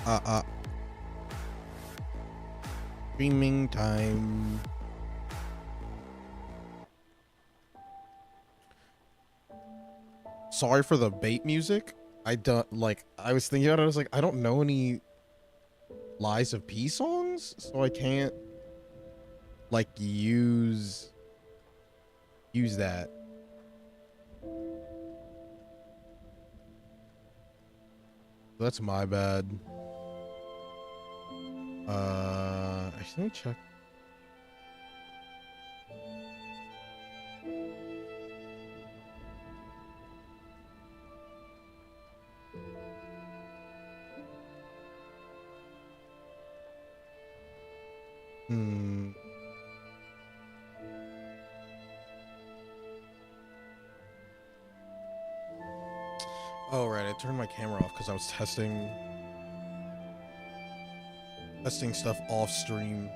Uh. Streaming time. Sorry for the bait music. I don't like. I was thinking about it. I was like, I don't know any Lies of P songs, so I can't like use that. That's my bad. Actually, let me check. Hmm. Oh, right. I turned my camera off because I was testing stuff off stream.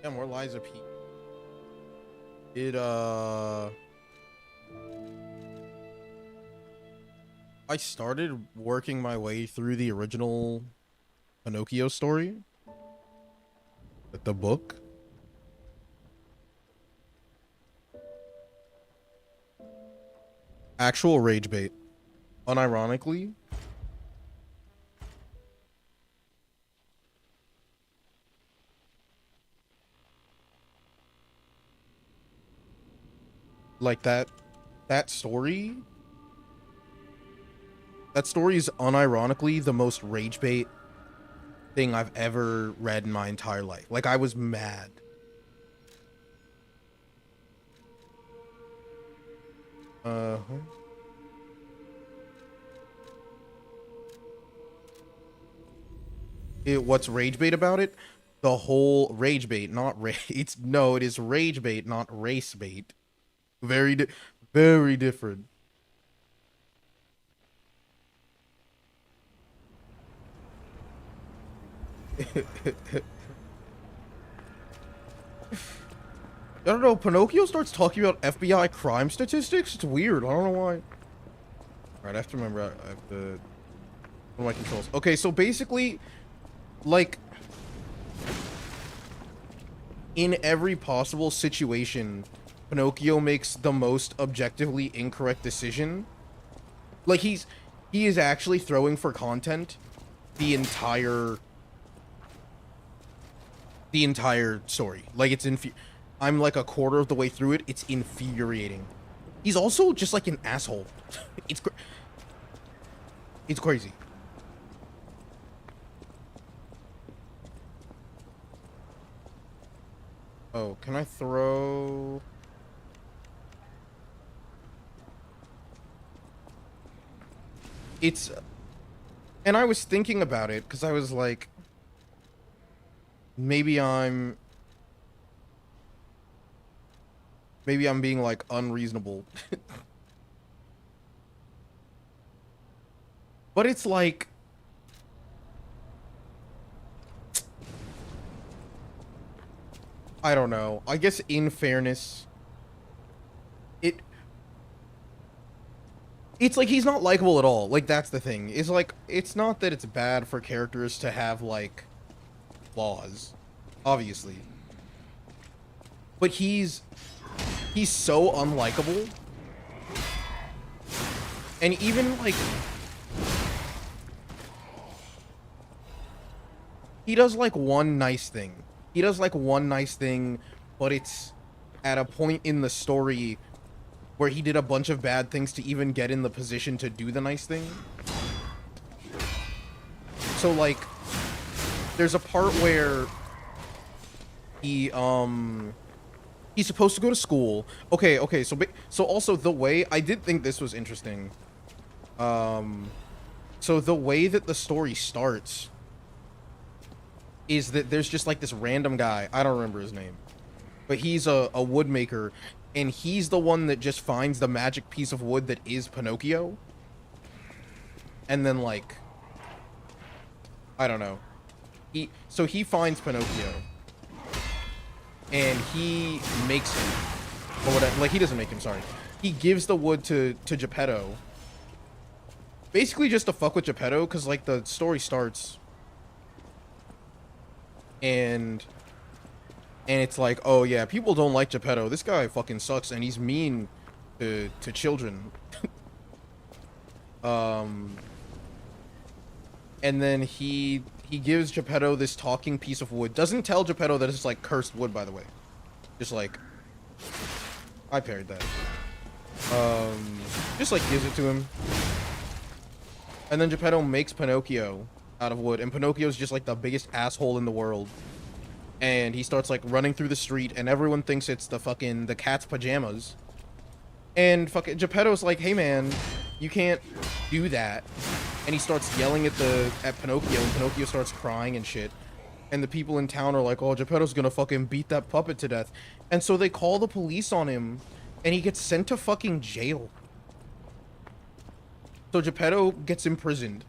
Yeah, more Lies of P. I started working my way through the original Pinocchio story. Like the book. Actual rage bait. Unironically. Like that story. That story is unironically the most rage bait thing I've ever read in my entire life. Like, I was mad. What's rage bait about it? The whole rage bait, not it is rage bait, not race bait. Very different. I don't know, Pinocchio starts talking about FBI crime statistics? It's weird, I don't know why. Alright, I have to remember, I have to... What are my controls? Okay, so basically, like... in every possible situation, Pinocchio makes the most objectively incorrect decision. Like, he is actually throwing for content the entire story. Like, it's I'm like a quarter of the way through it. It's infuriating. He's also just like an asshole. It's crazy. Oh, can I throw... It's... And I was thinking about it, because I was like... Maybe I'm being, like, unreasonable. But it's like... I don't know. I guess in fairness... It's like he's not likable at all. Like, that's the thing. It's like, it's not that it's bad for characters to have, like, flaws. Obviously. But he's so unlikable. And even, like... He does, like, one nice thing. But it's at a point in the story where he did a bunch of bad things to even get in the position to do the nice thing. So, like, there's a part where he's supposed to go to school. Okay, so also the way, I did think this was interesting. So the way that the story starts is that there's just, like, this random guy, I don't remember his name, but he's a woodmaker, and he's the one that just finds the magic piece of wood that is Pinocchio. And then, like, I don't know. So he finds Pinocchio. And he makes him. Or whatever. Like, he doesn't make him, sorry. he gives the wood to Geppetto. Basically just to fuck with Geppetto, because, like, the story starts. And it's like, oh yeah, people don't like Geppetto. This guy fucking sucks, and he's mean to children. And then he gives Geppetto this talking piece of wood. Doesn't tell Geppetto that it's, like, cursed wood, by the way. Just, like... I parried that. Just, like, gives it to him. And then Geppetto makes Pinocchio out of wood. And Pinocchio's just, like, the biggest asshole in the world. And he starts, like, running through the street. And everyone thinks it's the cat's pajamas. And fucking Geppetto's like, hey, man, you can't do that. And he starts yelling at Pinocchio. And Pinocchio starts crying and shit. And the people in town are like, oh, Geppetto's gonna fucking beat that puppet to death. And so they call the police on him, and he gets sent to fucking jail. So Geppetto gets imprisoned.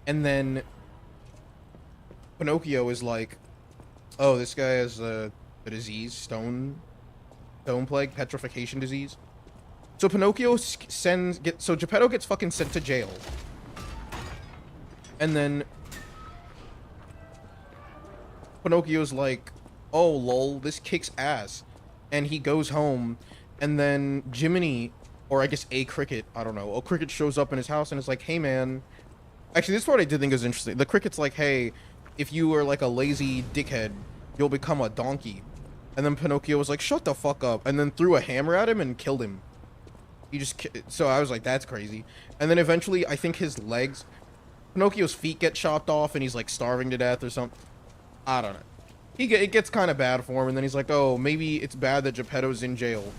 And then Pinocchio is like, oh, this guy has a disease, stone plague, petrification disease. So Pinocchio so Geppetto gets fucking sent to jail. And then Pinocchio's like, oh, lol, this kicks ass. And he goes home, and then Jiminy, or I guess a Cricket, I don't know, a Cricket shows up in his house and is like, hey, man. Actually, this part I did think was interesting. The Cricket's like, hey, if you were like a lazy dickhead, you'll become a donkey. And then Pinocchio was like, shut the fuck up, and then threw a hammer at him and killed him. So I was like, that's crazy. And then eventually, I think his legs, Pinocchio's feet get chopped off, and he's like starving to death or something. I don't know. It gets kind of bad for him, and then he's like, oh, maybe it's bad that Geppetto's in jail.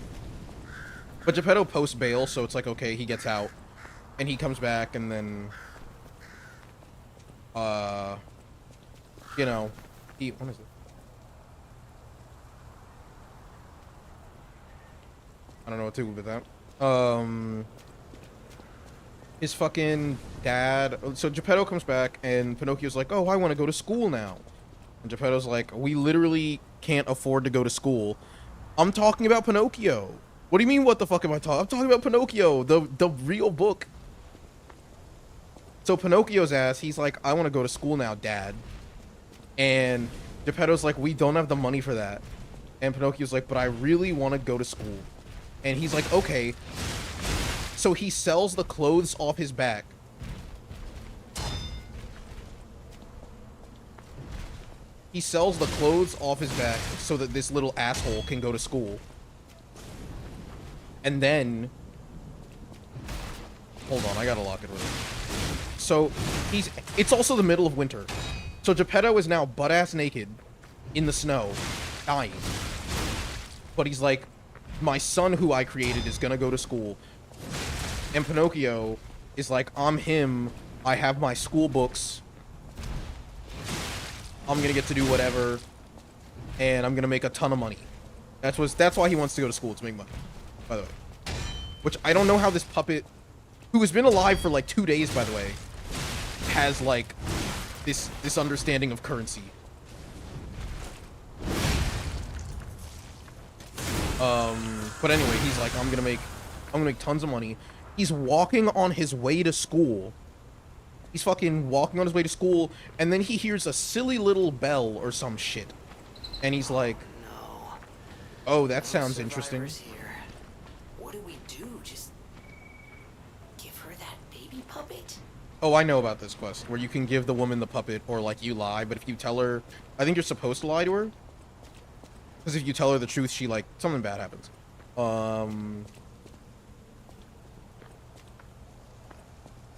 But Geppetto posts bail, so it's like, okay, he gets out. And he comes back, and then... you know, what is it? I don't know what to do with that. His fucking dad... So Geppetto comes back, and Pinocchio's like, oh, I want to go to school now. And Geppetto's like, we literally can't afford to go to school. I'm talking about Pinocchio. What do you mean, what the fuck am I talking? I'm talking about Pinocchio, the real book. So Pinocchio's ass, he's like, I want to go to school now, Dad. And Geppetto's like, we don't have the money for that. And Pinocchio's like, but I really want to go to school. And he's like, okay. So he sells the clothes off his back. He sells the clothes off his back so that this little asshole can go to school. And then... Hold on, I gotta lock it really. So, it's also the middle of winter. So Geppetto is now butt-ass naked in the snow, dying. But he's like, my son who I created is gonna go to school. And Pinocchio is like, I'm him, I have my school books, I'm gonna get to do whatever, and I'm gonna make a ton of money. That's why he wants to go to school, to make money, by the way. Which, I don't know how this puppet, who has been alive for like 2 days, by the way, has like this understanding of currency. But anyway, he's like, I'm gonna make tons of money. He's walking on his way to school. He's fucking walking on his way to school, and then he hears a silly little bell or some shit. And he's like, no. Oh, that sounds interesting. Here. What do we do? Just give her that baby puppet? Oh, I know about this quest, where you can give the woman the puppet, or like you lie, but if you tell her, I think you're supposed to lie to her. Because if you tell her the truth, she like, something bad happens.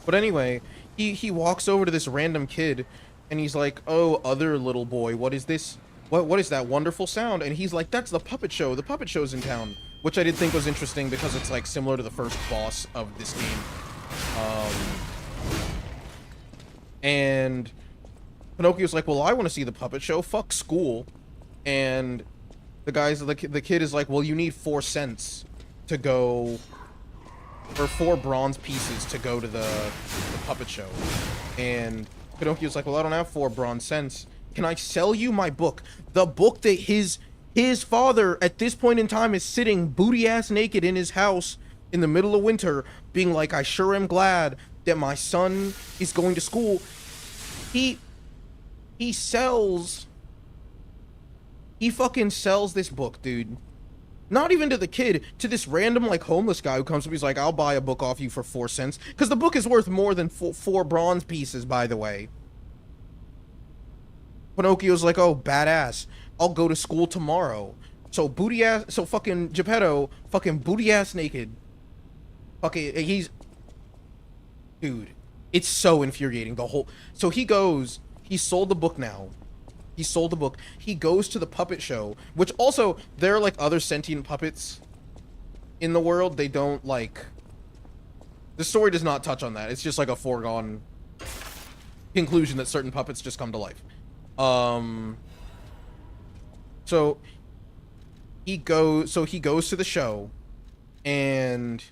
But anyway, he walks over to this random kid, and he's like, oh, other little boy, what is this? What is that wonderful sound? And he's like, that's the puppet show. The puppet show's in town. Which I did think was interesting because it's like similar to the first boss of this game. And Pinocchio's like, well, I want to see the puppet show. Fuck school. And the kid is like, well, you need 4 cents to go, or 4 bronze pieces to go to the puppet show. And Pinocchio's like, well, I don't have 4 bronze cents. Can I sell you my book? The book that his His father, at this point in time, is sitting booty ass naked in his house in the middle of winter, being like, I sure am glad that my son is going to school. He fucking sells this book, dude. Not even to the kid, to this random, like, homeless guy who comes up. He's like, I'll buy a book off you for 4 cents. Because the book is worth more than four bronze pieces, by the way. Pinocchio's like, oh, badass. I'll go to school tomorrow. So fucking Geppetto, fucking booty ass naked. Fucking, dude, it's so infuriating, so he sold the book now. He sold the book. He goes to the puppet show, which also, there are, like, other sentient puppets in the world. They don't, like... The story does not touch on that. It's just, like, a foregone conclusion that certain puppets just come to life. So he goes to the show, and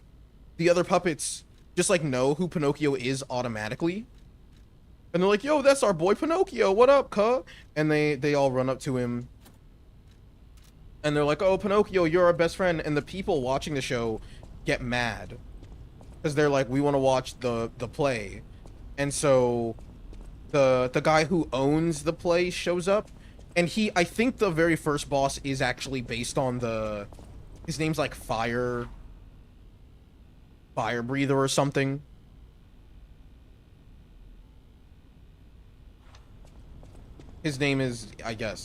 the other puppets just, like, know who Pinocchio is automatically. And they're like, yo, that's our boy Pinocchio. What up, cuh? And they all run up to him. And they're like, oh, Pinocchio, you're our best friend. And the people watching the show get mad. Because they're like, we want to watch the play. And so the guy who owns the play shows up. And I think the very first boss is actually based on his name's like Fire Breather or something. His name is,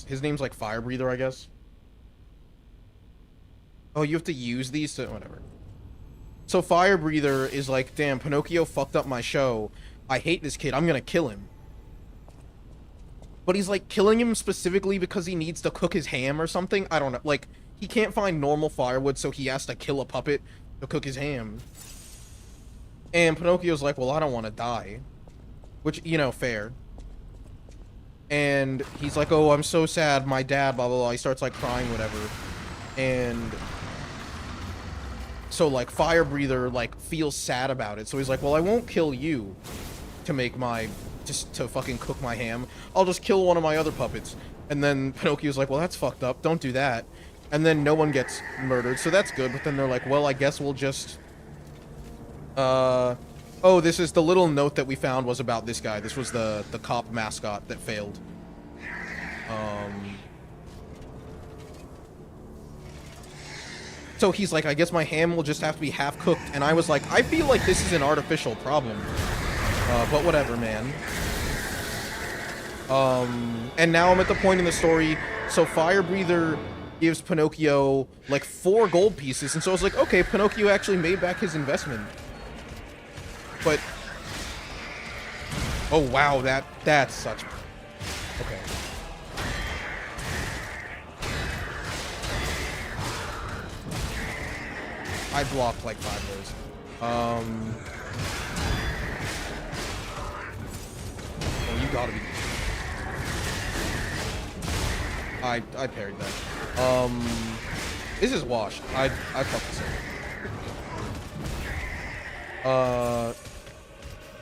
his name's like Fire Breather, I guess. Oh, you have to use these to, whatever. So Fire Breather is like, damn, Pinocchio fucked up my show. I hate this kid. I'm gonna kill him. But he's like killing him specifically because he needs to cook his ham or something. I don't know. Like, he can't find normal firewood, so he has to kill a puppet to cook his ham. And Pinocchio's like, well, I don't want to die. Which, you know, fair. And he's like, oh, I'm so sad, my dad, blah, blah, blah. He starts, like, crying, whatever. And so, like, Fire Breather, like, feels sad about it. So he's like, well, I won't kill you to fucking cook my ham. I'll just kill one of my other puppets. And then Pinocchio's like, well, that's fucked up. Don't do that. And then no one gets murdered, so that's good. But then they're like, well, I guess we'll just... Oh, this is the little note that we found was about this guy. This was the cop mascot that failed. So he's like, I guess my ham will just have to be half cooked. And I was like, I feel like this is an artificial problem. But whatever, man. And now I'm at the point in the story. So Fire Breather gives Pinocchio like 4 gold pieces. And so I was like, okay, Pinocchio actually made back his investment. But, oh wow, that's such, okay. I blocked like 5 of those. Oh, you gotta be. I parried that. This is washed. I fucked this up.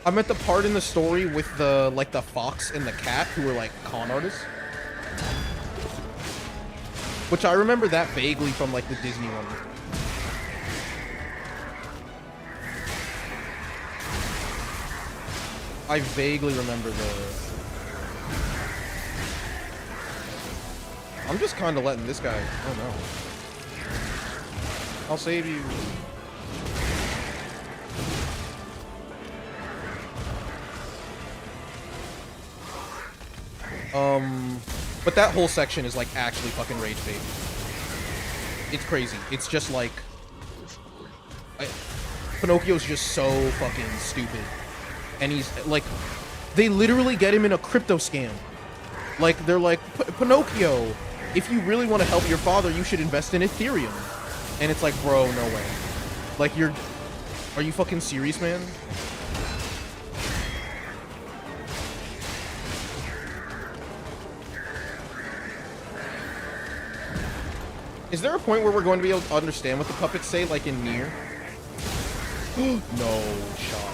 I'm at the part in the story with the fox and the cat who were like con artists. Which I remember that vaguely from like the Disney one. I vaguely remember I'm just kind of letting this guy, oh no. I'll save you. But that whole section is like actually fucking rage bait. It's crazy. It's just like Pinocchio's just so fucking stupid. And he's like, they literally get him in a crypto scam. Like, they're like, Pinocchio, if you really want to help your father, you should invest in Ethereum. And it's like, bro, no way. Like, are you fucking serious, man? Is there a point where we're going to be able to understand what the puppets say, like in Nier? No shot.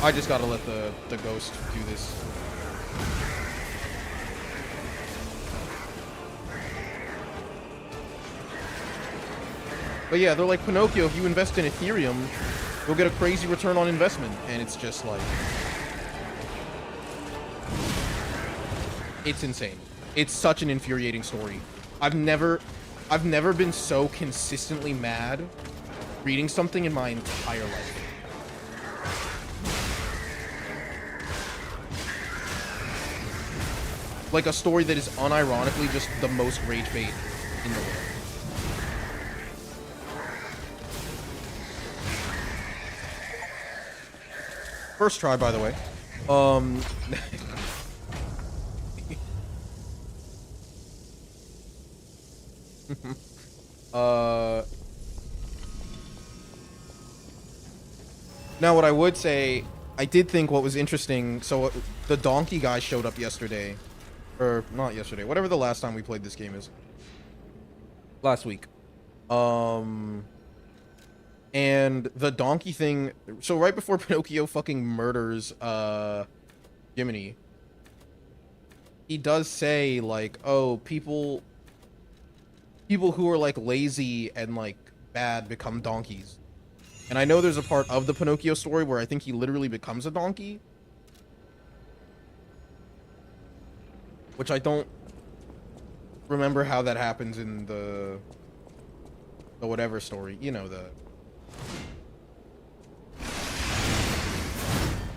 I just gotta let the ghost do this. But yeah, they're like, Pinocchio, if you invest in Ethereum, you'll get a crazy return on investment. And it's just like, it's insane. It's such an infuriating story. I've never been so consistently mad reading something in my entire life. Like a story that is unironically just the most rage bait in the world. First try, by the way. Now what I would say, I did think what was interesting, so the donkey guy showed up yesterday. Or, not yesterday, whatever the last time we played this game is. Last week. And the donkey thing, so right before Pinocchio fucking murders, Jiminy, he does say, like, oh, people who are, like, lazy and, like, bad become donkeys. And I know there's a part of the Pinocchio story where I think he literally becomes a donkey. Which I don't remember how that happens in the whatever story. You know, the...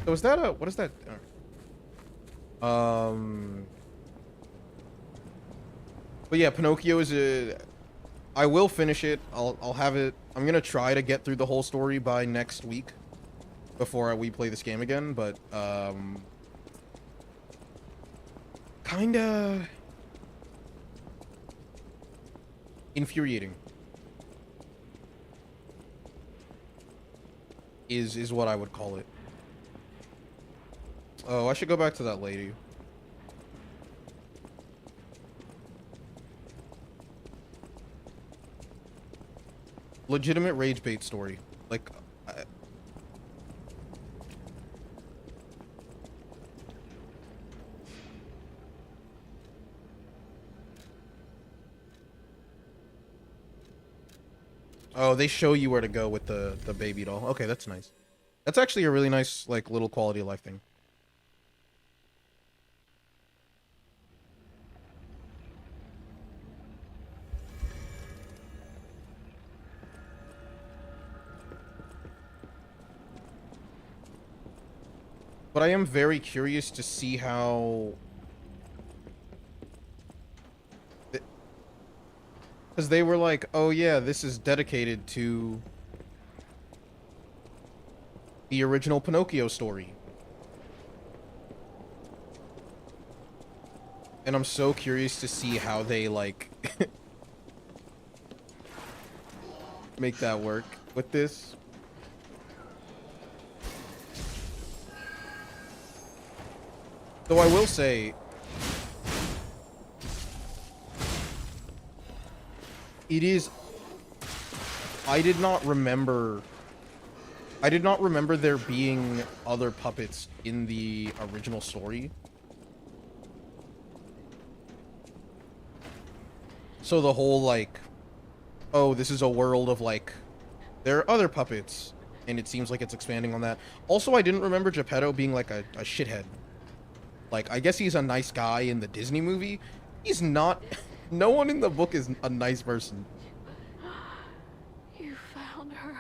So is that a... What is that? But yeah, Pinocchio is a... I will finish it. I'll have it... I'm gonna try to get through the whole story by next week. Before we play this game again, but, kinda... infuriating. Is what I would call it. Oh, I should go back to that lady. Legitimate rage bait story. Like, oh, they show you where to go with the baby doll. Okay, that's nice. That's actually a really nice, like, little quality of life thing. But I am very curious to see how... Because they were like, oh yeah, this is dedicated to the original Pinocchio story. And I'm so curious to see how they, like, make that work with this. Though I will say, it is... I did not remember there being other puppets in the original story. So the whole, like, oh, this is a world of, like, there are other puppets, and it seems like it's expanding on that. Also, I didn't remember Geppetto being, like, a shithead. Like, I guess he's a nice guy in the Disney movie. He's not... No one in the book is a nice person. You found her,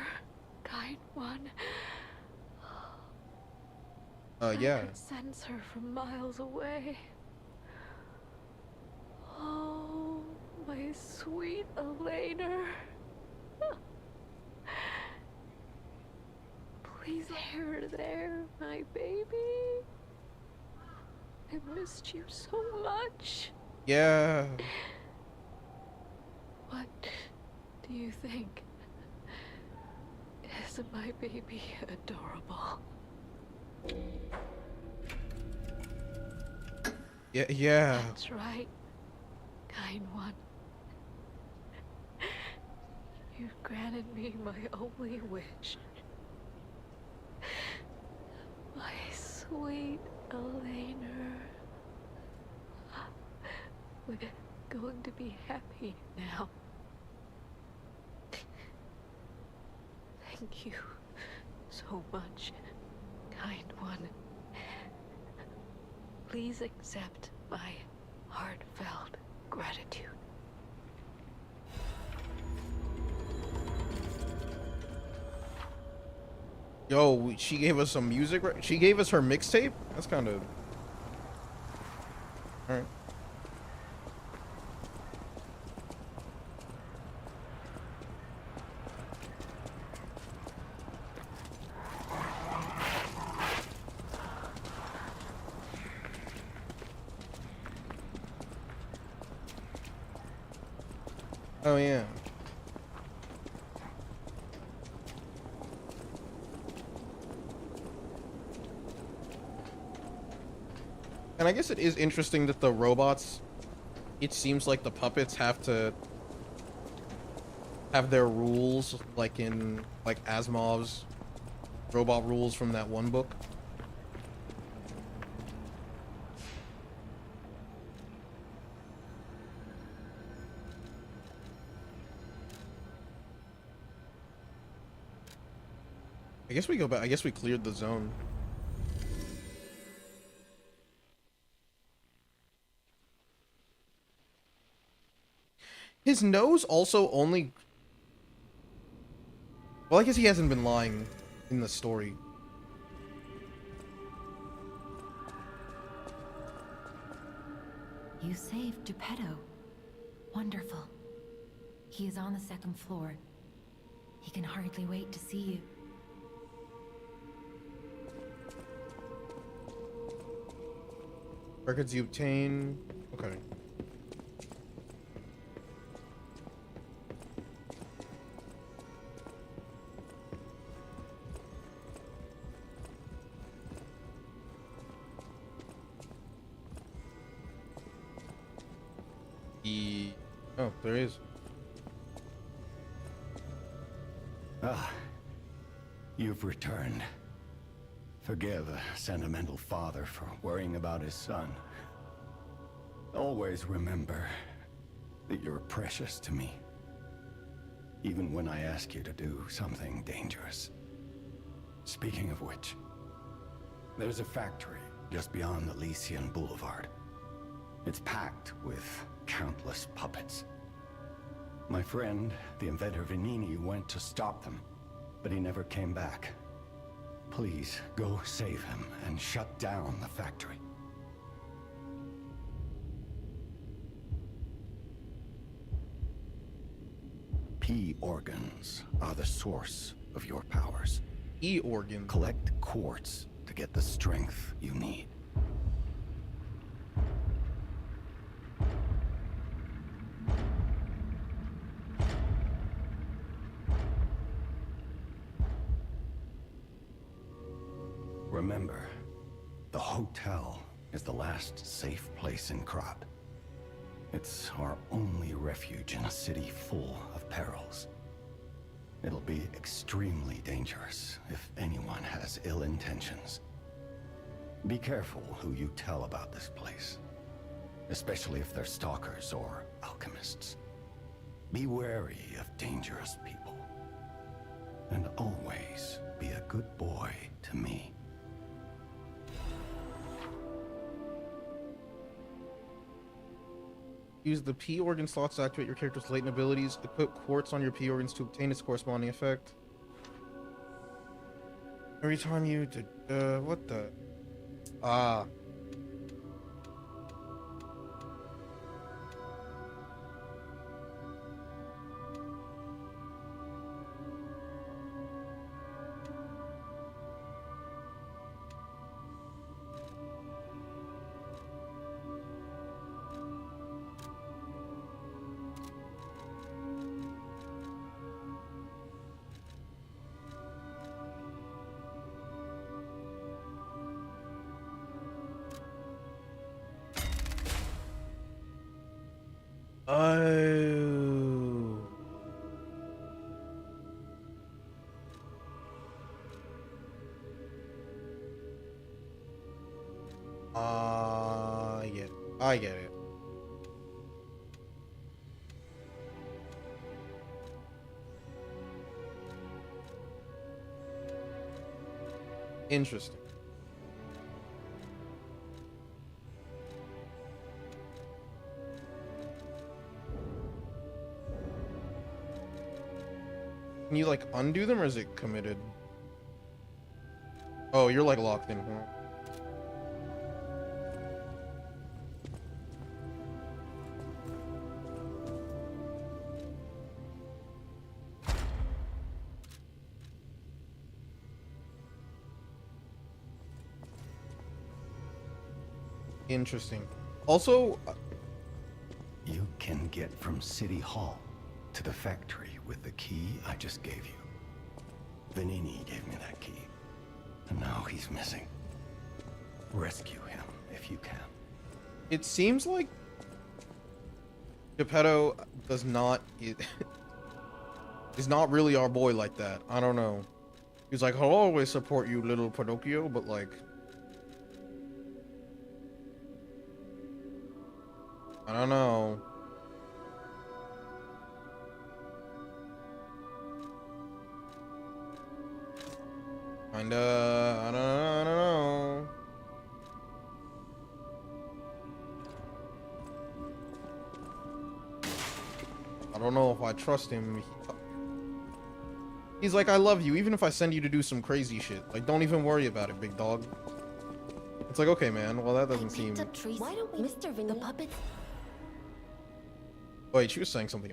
kind one. Yeah. I could sense her from miles away. Oh, my sweet Elena. Please lay her there, my baby. I missed you so much. Yeah. What do you think? Isn't my baby adorable? Yeah. That's right, kind one. You've granted me my only wish. My sweet Elena. We're going to be happy now. Thank you so much, kind one. Please accept my heartfelt gratitude. Yo, she gave us some music. She gave us her mixtape. That's kind of all right. Oh yeah. And I guess it is interesting that the robots, it seems like the puppets have to have their rules, like in like Asimov's robot rules from that one book. I guess we go back. I guess we cleared the zone. His nose also only... Well, I guess he hasn't been lying in the story. You saved Geppetto. Wonderful. He is on the second floor. He can hardly wait to see you. Records you obtain... Okay. Oh, there is. Ah, you've returned. Forgive a sentimental father for worrying about his son. Always remember that you're precious to me, even when I ask you to do something dangerous. Speaking of which, there's a factory just beyond Elysian Boulevard. It's packed with countless puppets. My friend, the inventor Venini, went to stop them, but he never came back. Please, go save him and shut down the factory. P organs are the source of your powers. E organ. Collect quartz to get the strength you need. Remember, the hotel is the last safe place in Krat. It's our only refuge in a city full of perils. It'll be extremely dangerous if anyone has ill intentions. Be careful who you tell about this place, especially if they're stalkers or alchemists. Be wary of dangerous people. And always be a good boy to me. Use the P organ slots to activate your character's latent abilities. Equip quartz on your P organs to obtain its corresponding effect. Every time you did, what the? Ah. Oh. I get it. I get it. Interesting. Can you like undo them or is it committed? Oh, you're like locked in. Huh? Interesting. Also, You can get from City Hall to the factory with the key I just gave you. Venini gave me that key, and now he's missing. Rescue him if you can. it seems like Geppetto does not is not really our boy like that. I don't know. He's like, I'll always support you, little Pinocchio, but like, I don't know. Kinda, I don't know. I don't know if I trust him. He's like, I love you, even if I send you to do some crazy shit. Like, don't even worry about it, big dog. It's like, okay, man. Well, that doesn't seem... Why don't we, Mr. Vinny? The puppets. Wait, she was saying something.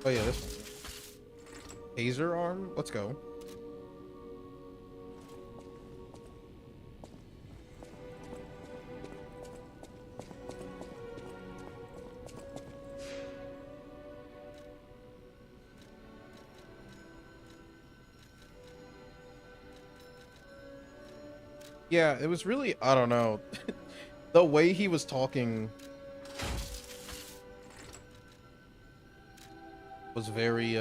Oh yeah, this one. Taser arm? Let's go. Yeah, it was really, I don't know. The way he was talking was very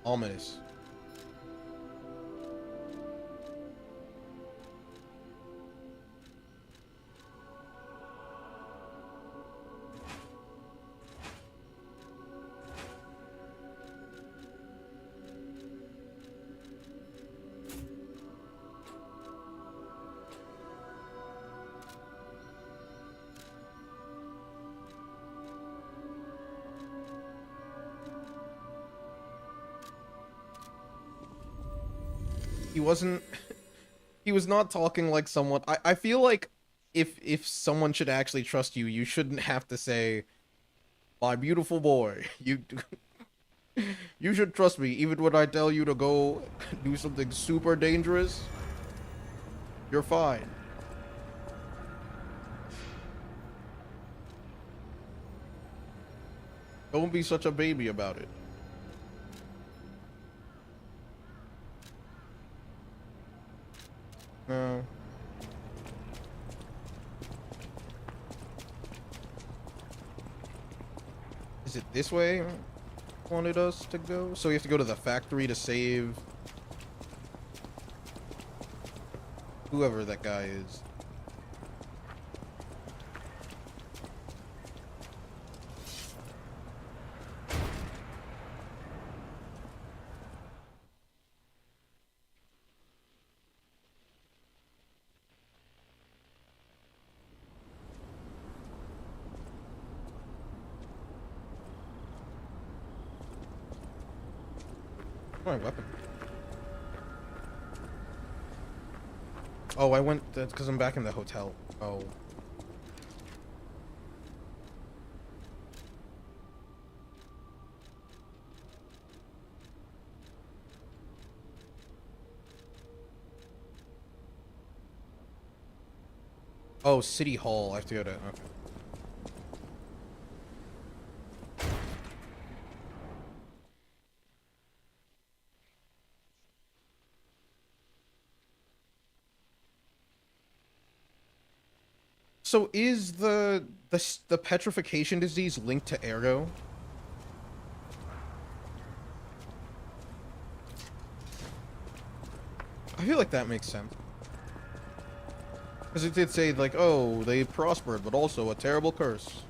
ominous. He wasn't he was not talking like someone. I feel like if someone should actually trust you, you shouldn't have to say, my beautiful boy, you should trust me even when I tell you to go do something super dangerous. You're fine. Don't be such a baby about it. No. Is it this way? Wanted us to go? So we have to go to the factory to save whoever that guy is. My weapon. Oh, I went because I'm back in the hotel. Oh. Oh, City Hall. I have to go to. Okay. So is the petrification disease linked to Ergo? I feel like that makes sense. Because it did say, like, oh, they prospered, but also a terrible curse.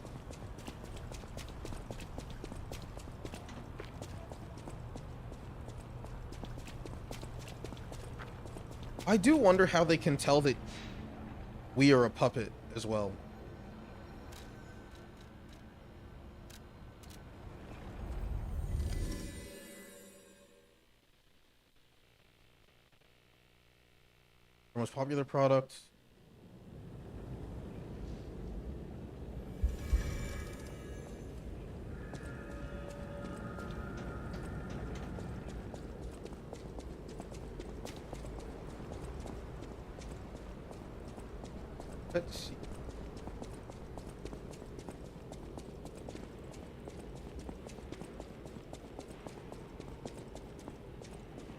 I do wonder how they can tell that we are a puppet as well. Our most popular product. Let's see.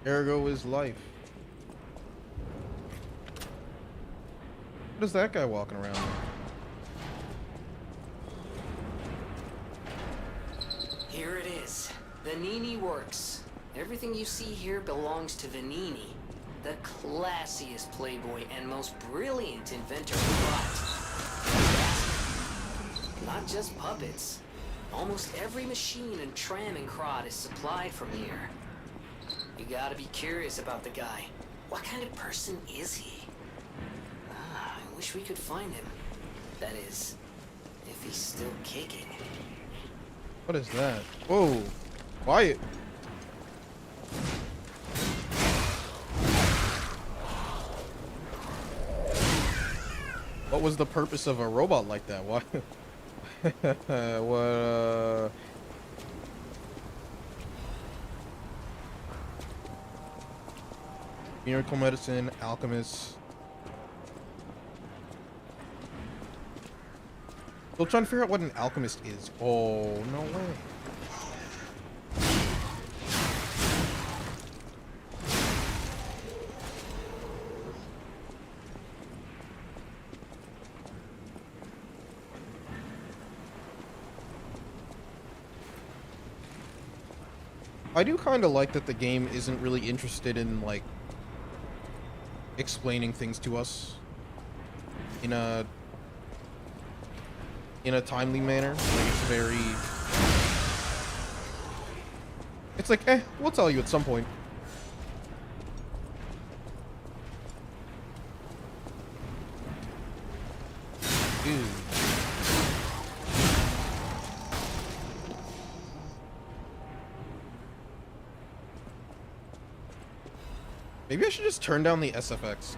Ergo is life. What is that guy walking around with? Here it is. Vanini Works. Everything you see here belongs to Vanini, the classiest playboy and most brilliant inventor alive. Not just puppets. Almost every machine and tram in Krat is supplied from here. You gotta be curious about the guy. What kind of person is he? I wish we could find him. That is, if he's still kicking. What is that? Whoa. Quiet. What was the purpose of a robot like that? Why? What, Miracle medicine, alchemist. Still trying to figure out what an alchemist is. Oh, no way. I do kind of like that the game isn't really interested in, like, explaining things to us in a timely manner. Like, it's very... It's like, we'll tell you at some point. Dude. Maybe I should just turn down the SFX.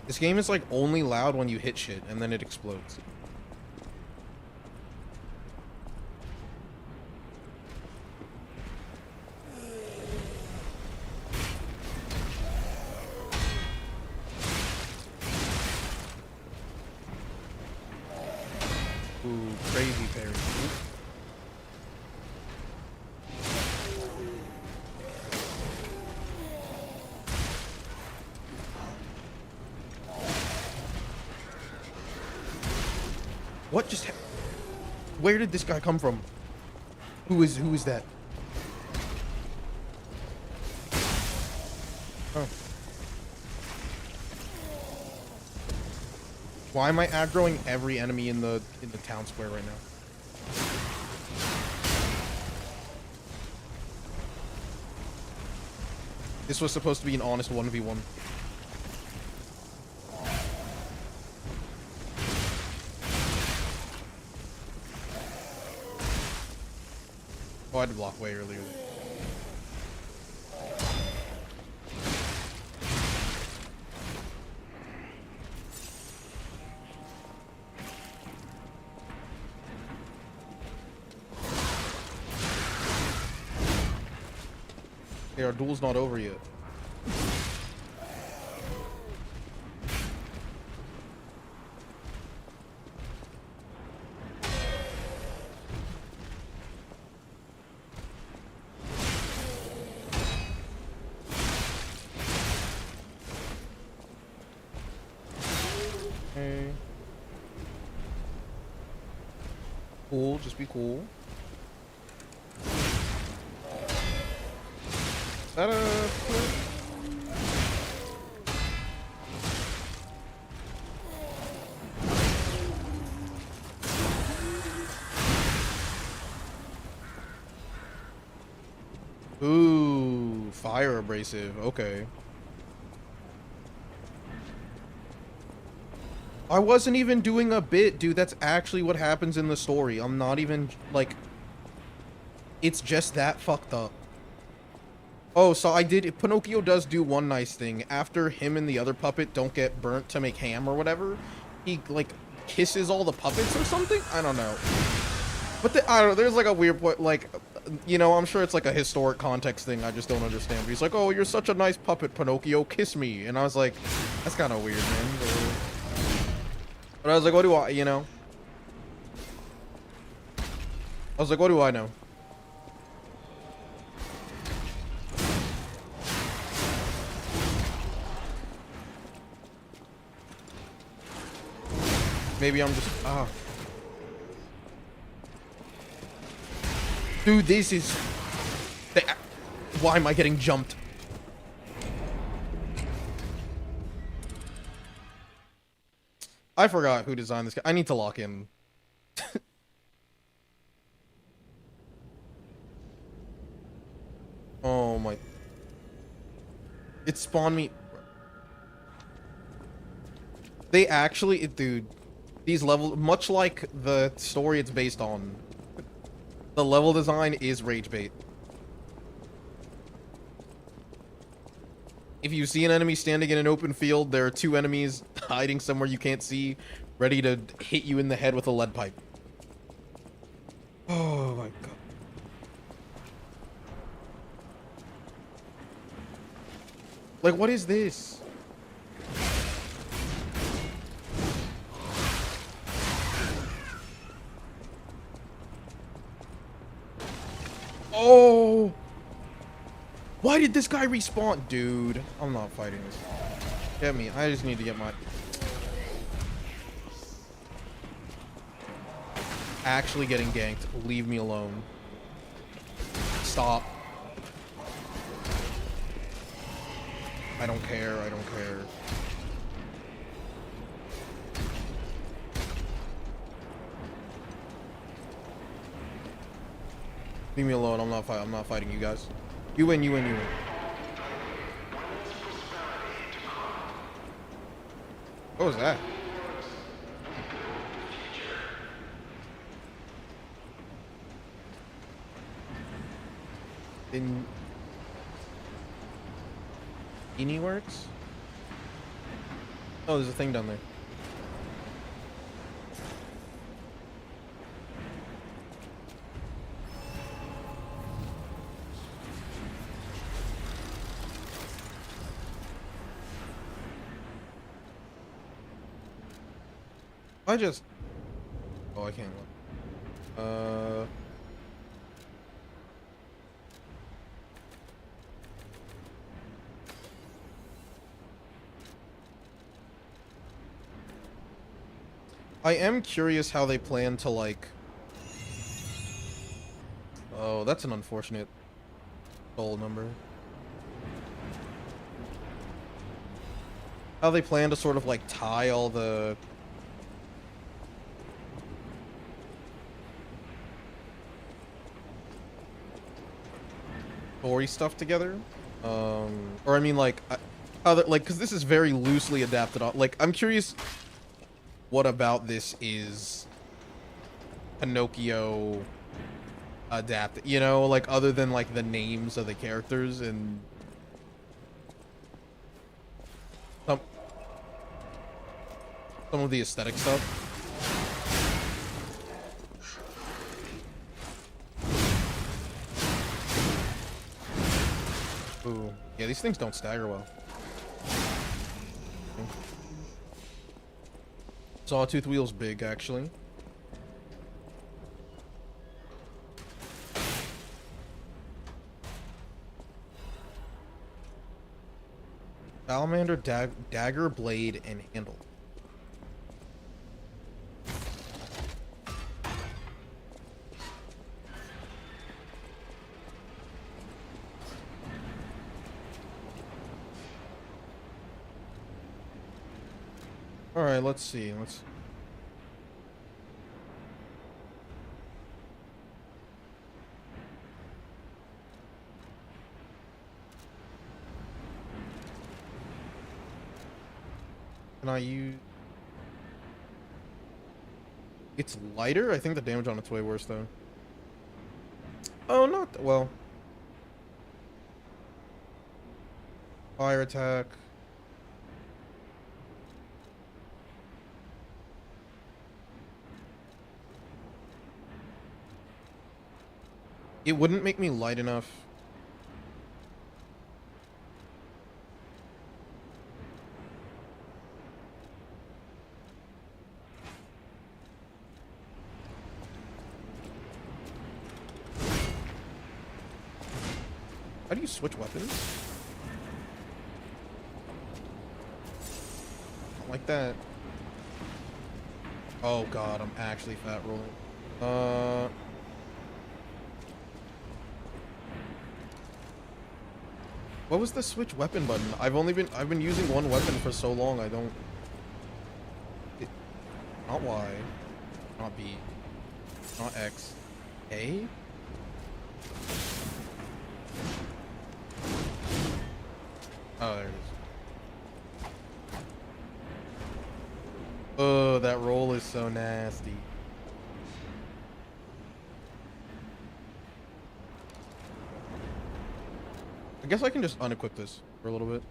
This game is like only loud when you hit shit and then it explodes. Ooh, crazy parry. What just where did this guy come from? Who is that? Oh. Why am I aggroing every enemy in the town square right now? This was supposed to be an honest 1v1. Oh, I had to block way earlier. Hey, our duel's not over yet. Okay. Cool, just be cool. That Ooh, fire abrasive. Okay. I wasn't even doing a bit, dude. That's actually what happens in the story. I'm not even, like... It's just that fucked up. Oh, so I did... Pinocchio does do one nice thing. After him and the other puppet don't get burnt to make ham or whatever, he, like, kisses all the puppets or something? I don't know. But I don't know. There's, like, a weird point, like... You know, I'm sure it's, like, a historic context thing. I just don't understand. But he's like, oh, you're such a nice puppet, Pinocchio. Kiss me. And I was like, that's kind of weird, man. But I was like, what do I, you know? I was like, what do I know? Maybe I'm just, Dude, this is... Why am I getting jumped? I forgot who designed this guy. I need to lock in. Oh my... It spawned me... They actually... Dude, these levels... Much like the story it's based on, the level design is rage bait. If you see an enemy standing in an open field, there are two enemies hiding somewhere you can't see, ready to hit you in the head with a lead pipe. Oh my god. Like, what is this? Oh! Why did this guy respawn? Dude, I'm not fighting this. Get me. I just need to get my... Actually getting ganked. Leave me alone. Stop. I don't care. I don't care. Leave me alone. I'm not fighting you guys. You win, you win, you win. What was that? In Works? Oh, there's a thing down there. I just... Oh, I can't look. I am curious how they plan to, like... Oh, that's an unfortunate soul number. How they plan to sort of, like, tie all the... story stuff together, or I mean, like, how that, like, because this is very loosely adapted on. Like, I'm curious, what about this is Pinocchio adapted? You know, like, other than like the names of the characters and some of the aesthetic stuff. Ooh. Yeah, these things don't stagger well. Sawtooth wheel's big, actually. Salamander, dagger, blade, and handle. All right, let's see. Let's. Can I use? It's lighter. I think the damage on it's way worse though. Oh, not well. Fire attack. It wouldn't make me light enough. How do you switch weapons? Not like that. Oh god, I'm actually fat rolling. What was the switch weapon button? I've been using one weapon for so long I don't. Not Y. Not B. Not X. A? Oh, there it is. Oh, that roll is so nasty. I guess I can just unequip this for a little bit.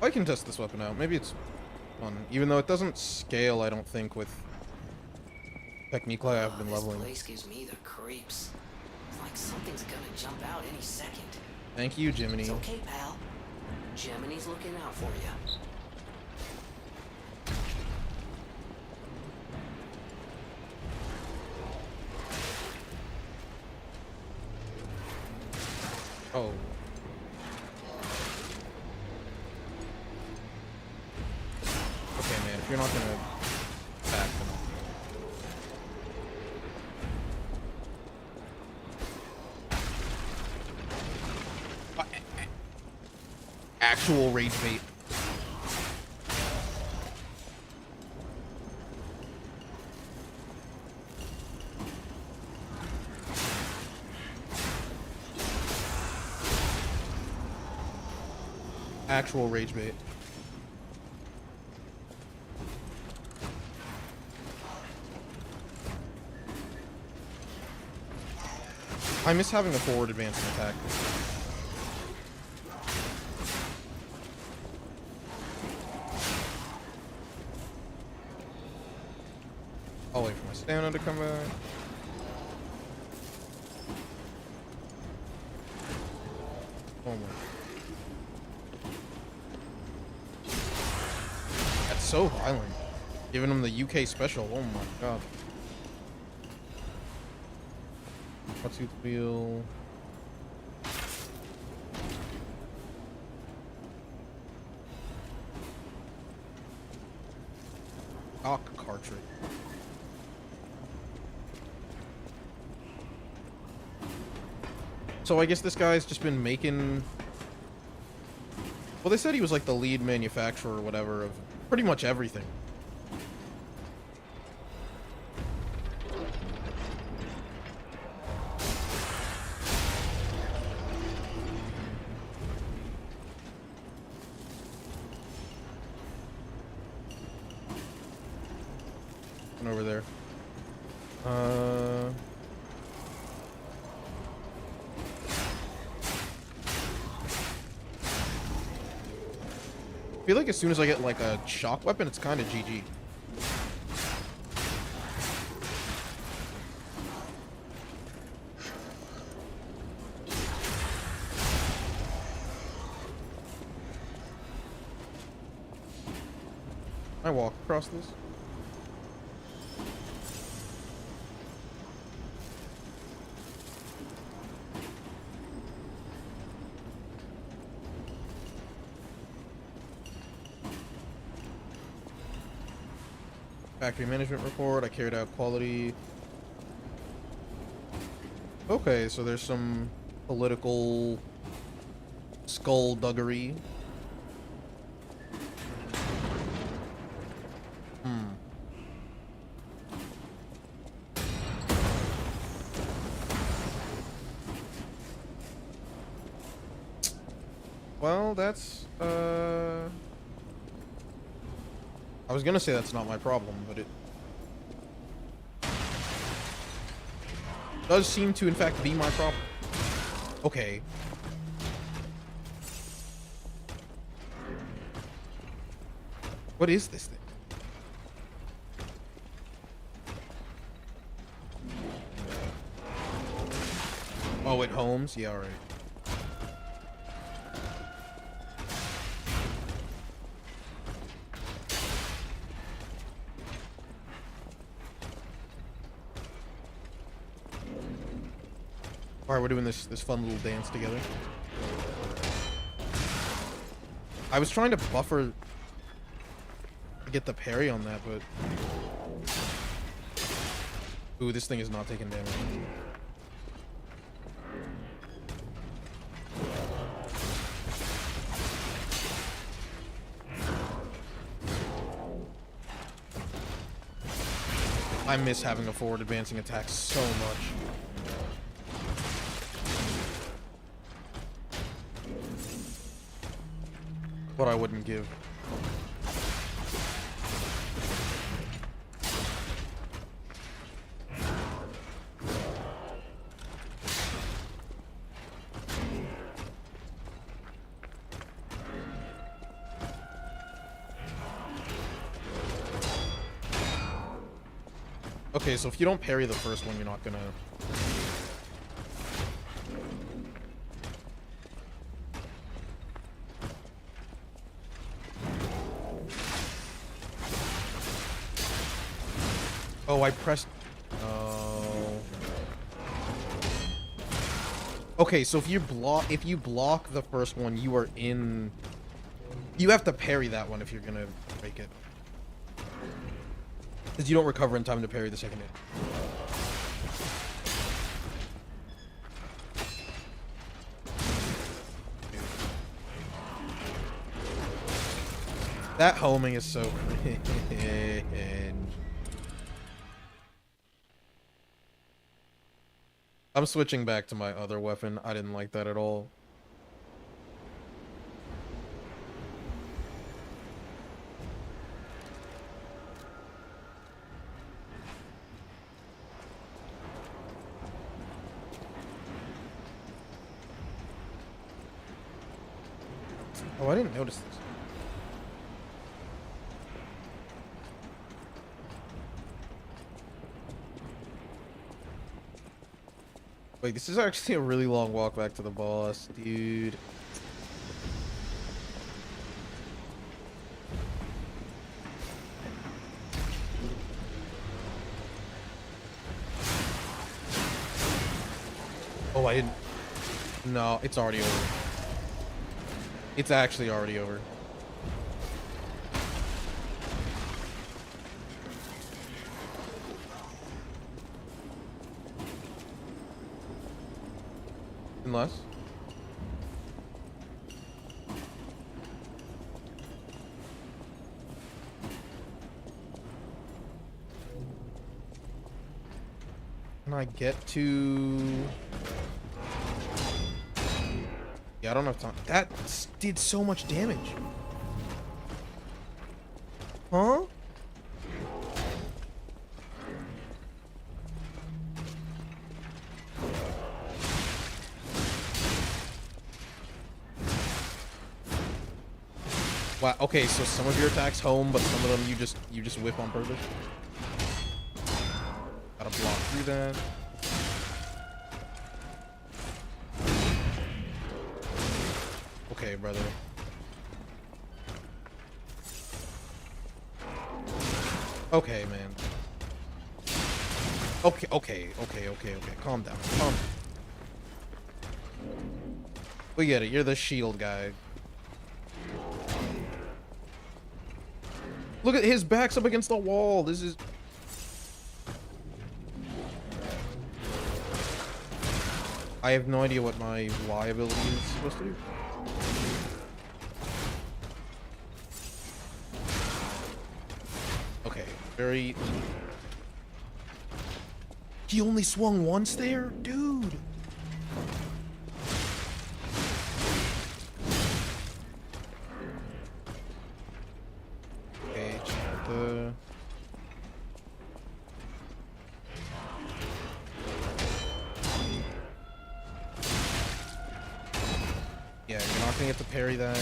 I can test this weapon out. Maybe it's fun. Even though it doesn't scale, I don't think, with technique I've been leveling. This place gives me the creeps. It's like something's gonna jump out any second. Thank you, Jiminy. It's okay, pal. Jiminy's looking out for you. Oh. Okay, man, if you're not gonna back them up. Actual rage bait. Actual rage bait. I miss having a forward advance and attack. I'll wait for my stamina to come back. Oh my. That's so violent. Giving him the UK special. Oh my god. What's you feel? Cartridge. So I guess this guy's just been making. Well, they said he was like the lead manufacturer or whatever of pretty much everything. Over there. I feel like as soon as I get like a shock weapon, it's kind of GG. I walk across this. Factory management report. I carried out quality. Okay, so there's some political skullduggery. Well, that's, I was gonna say that's not my problem, but it does seem to, in fact, be my problem. Okay. What is this thing? Oh, it homes? Yeah, alright. Alright, we're doing this fun little dance together. I was trying to buffer to get the parry on that, but... Ooh, this thing is not taking damage. I miss having a forward advancing attack so much. What I wouldn't give. Okay, so if you don't parry the first one, you're not gonna... Oh, I pressed... Oh... Okay, so if you block the first one, you are in... You have to parry that one if you're gonna break it. Because you don't recover in time to parry the second hit. That homing is so cringe. I'm switching back to my other weapon. I didn't like that at all. Oh, I didn't notice this. Wait, this is actually a really long walk back to the boss, dude. Oh, I didn't... No, it's already over. It's actually already over. Unless... Can I get to... Yeah, I don't have time. That did so much damage. Huh? Wow, okay, so some of your attacks home, but some of them you just whip on purpose. Gotta block through that. Okay, brother. Okay, man. Okay. Calm down. Calm down. We get it. You're the shield guy. Look at his back's up against the wall. This is... I have no idea what my Y ability is supposed to do. Okay, very... He only swung once there? Dude! Okay, check the... Yeah, you're not gonna get to parry that.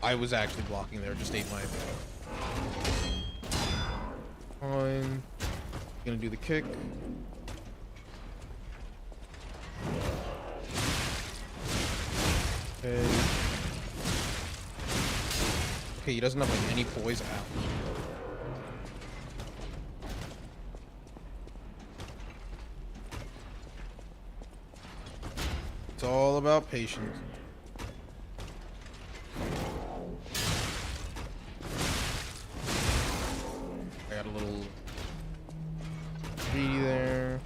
I was actually blocking there, just ate my... Fine. Gonna do the kick. Okay. Okay, he doesn't have like any poise out. It's all about patience. I got a little greedy there.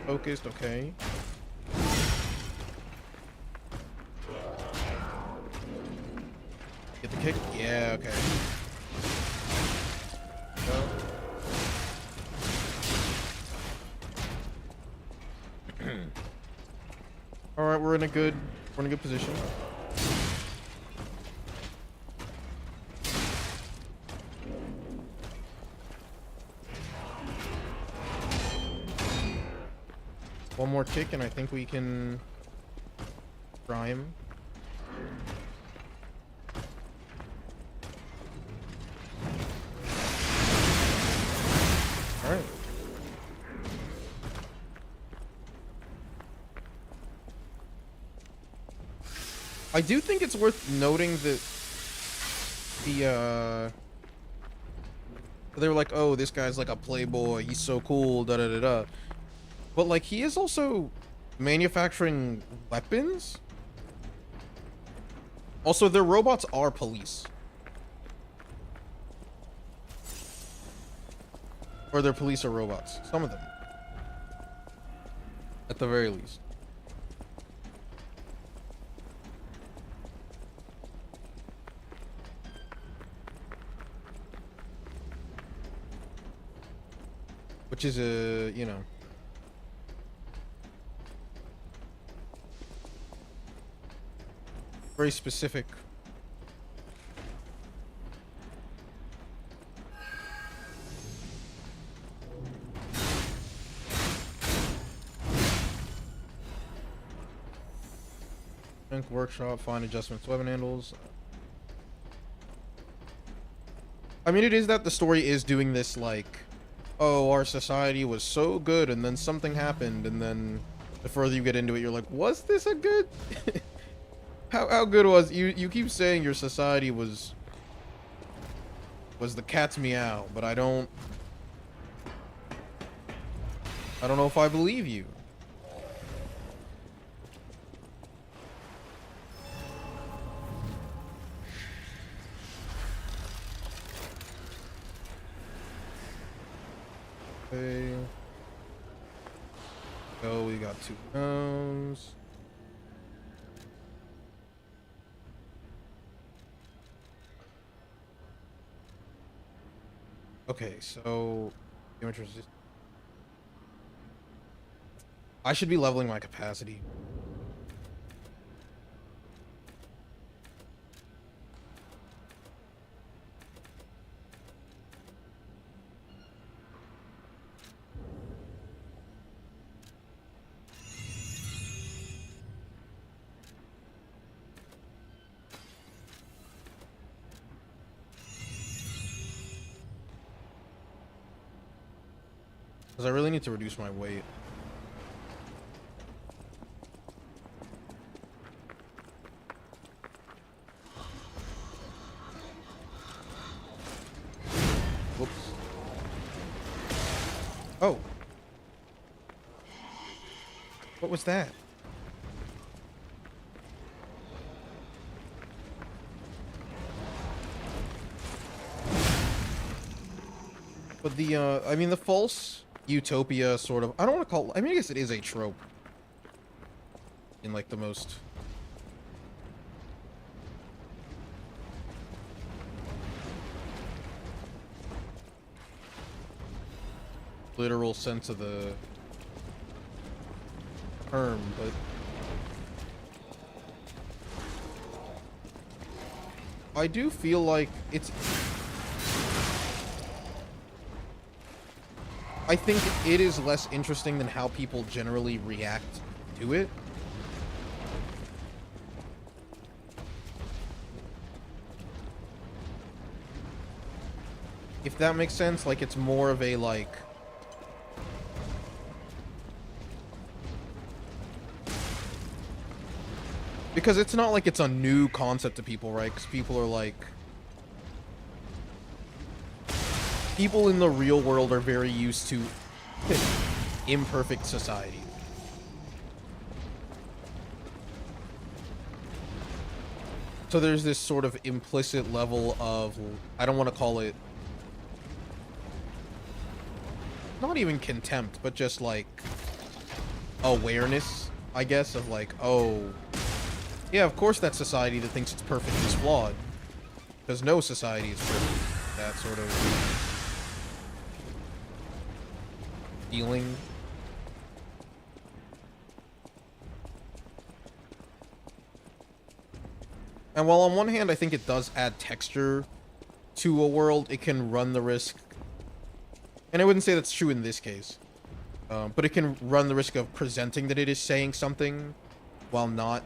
Focused, okay. Get the kick? Yeah, okay. Go. Alright, we're in a good position. One more kick and I think we can try him. Alright. I do think it's worth noting that they were like, oh, this guy's like a playboy, he's so cool, da da da da. But like, he is also manufacturing weapons. Also, their robots are police. Or their police are robots. Some of them. At the very least. Which is a, you know. Very specific. Strength workshop, fine adjustments, weapon handles. I mean, it is that the story is doing this like, oh, our society was so good and then something happened, and then the further you get into it, you're like, was this a good... How good was... You keep saying your society was the cat's meow, but I don't know if I believe you. Okay. So we got 2 rounds. Okay, so I should be leveling my capacity. Because I really need to reduce my weight. Whoops. Oh. What was that? But the, I mean, the false utopia sort of, I don't want to call, I mean, I guess it is a trope. In, like, the most... literal sense of the term, but... I do feel like it's... I think it is less interesting than how people generally react to it. If that makes sense, like, it's more of a, like... Because it's not like it's a new concept to people, right? Because people are like... People in the real world are very used to imperfect society. So there's this sort of implicit level of, I don't want to call it, not even contempt, but just like awareness, I guess, of like, oh, yeah, of course that society that thinks it's perfect is flawed. Because no society is perfect. That sort of feeling. And while on one hand I think it does add texture to a world, it can run the risk, and I wouldn't say that's true in this case, but it can run the risk of presenting that it is saying something while not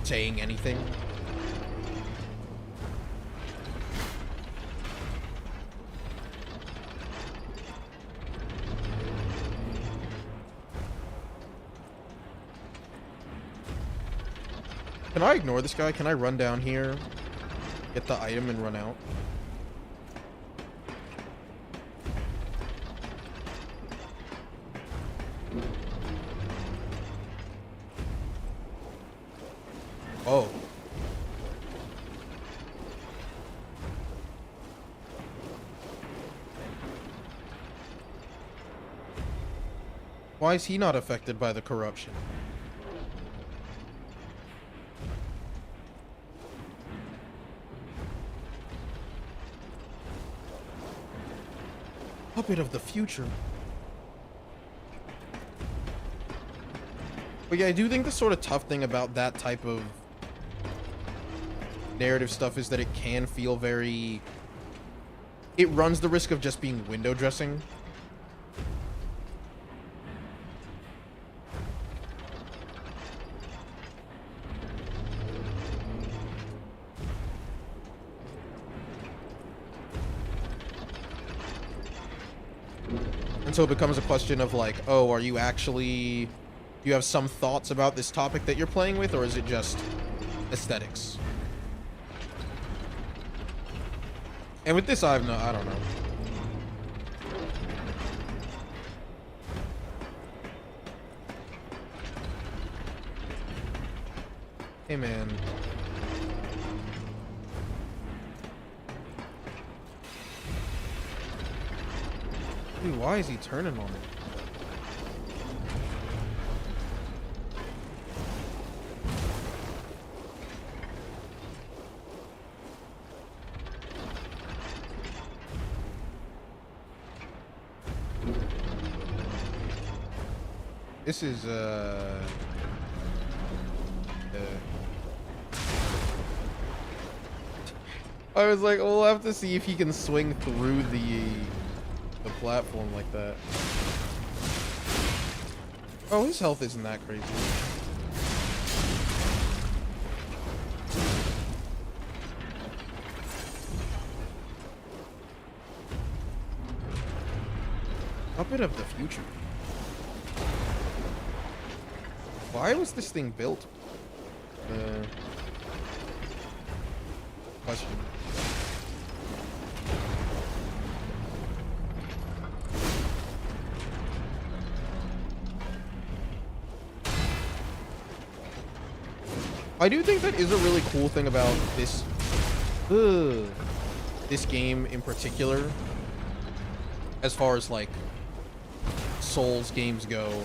saying anything. Can I ignore this guy? Can I run down here, get the item, and run out? Oh. Why is he not affected by the corruption? Puppet of the future. But yeah, I do think the sort of tough thing about that type of narrative stuff is that it can feel very... It runs the risk of just being window dressing. And so it becomes a question of like, oh, are you actually... Do you have some thoughts about this topic that you're playing with, or is it just aesthetics? And with this, I don't know. Hey, man. Dude, why is he turning on me? This is, I was like, we'll have to see if he can swing through the platform like that. Oh, his health isn't that crazy. Puppet of the future. Why was this thing built? Question. I do think that is a really cool thing about this game in particular, as far as like Souls games go,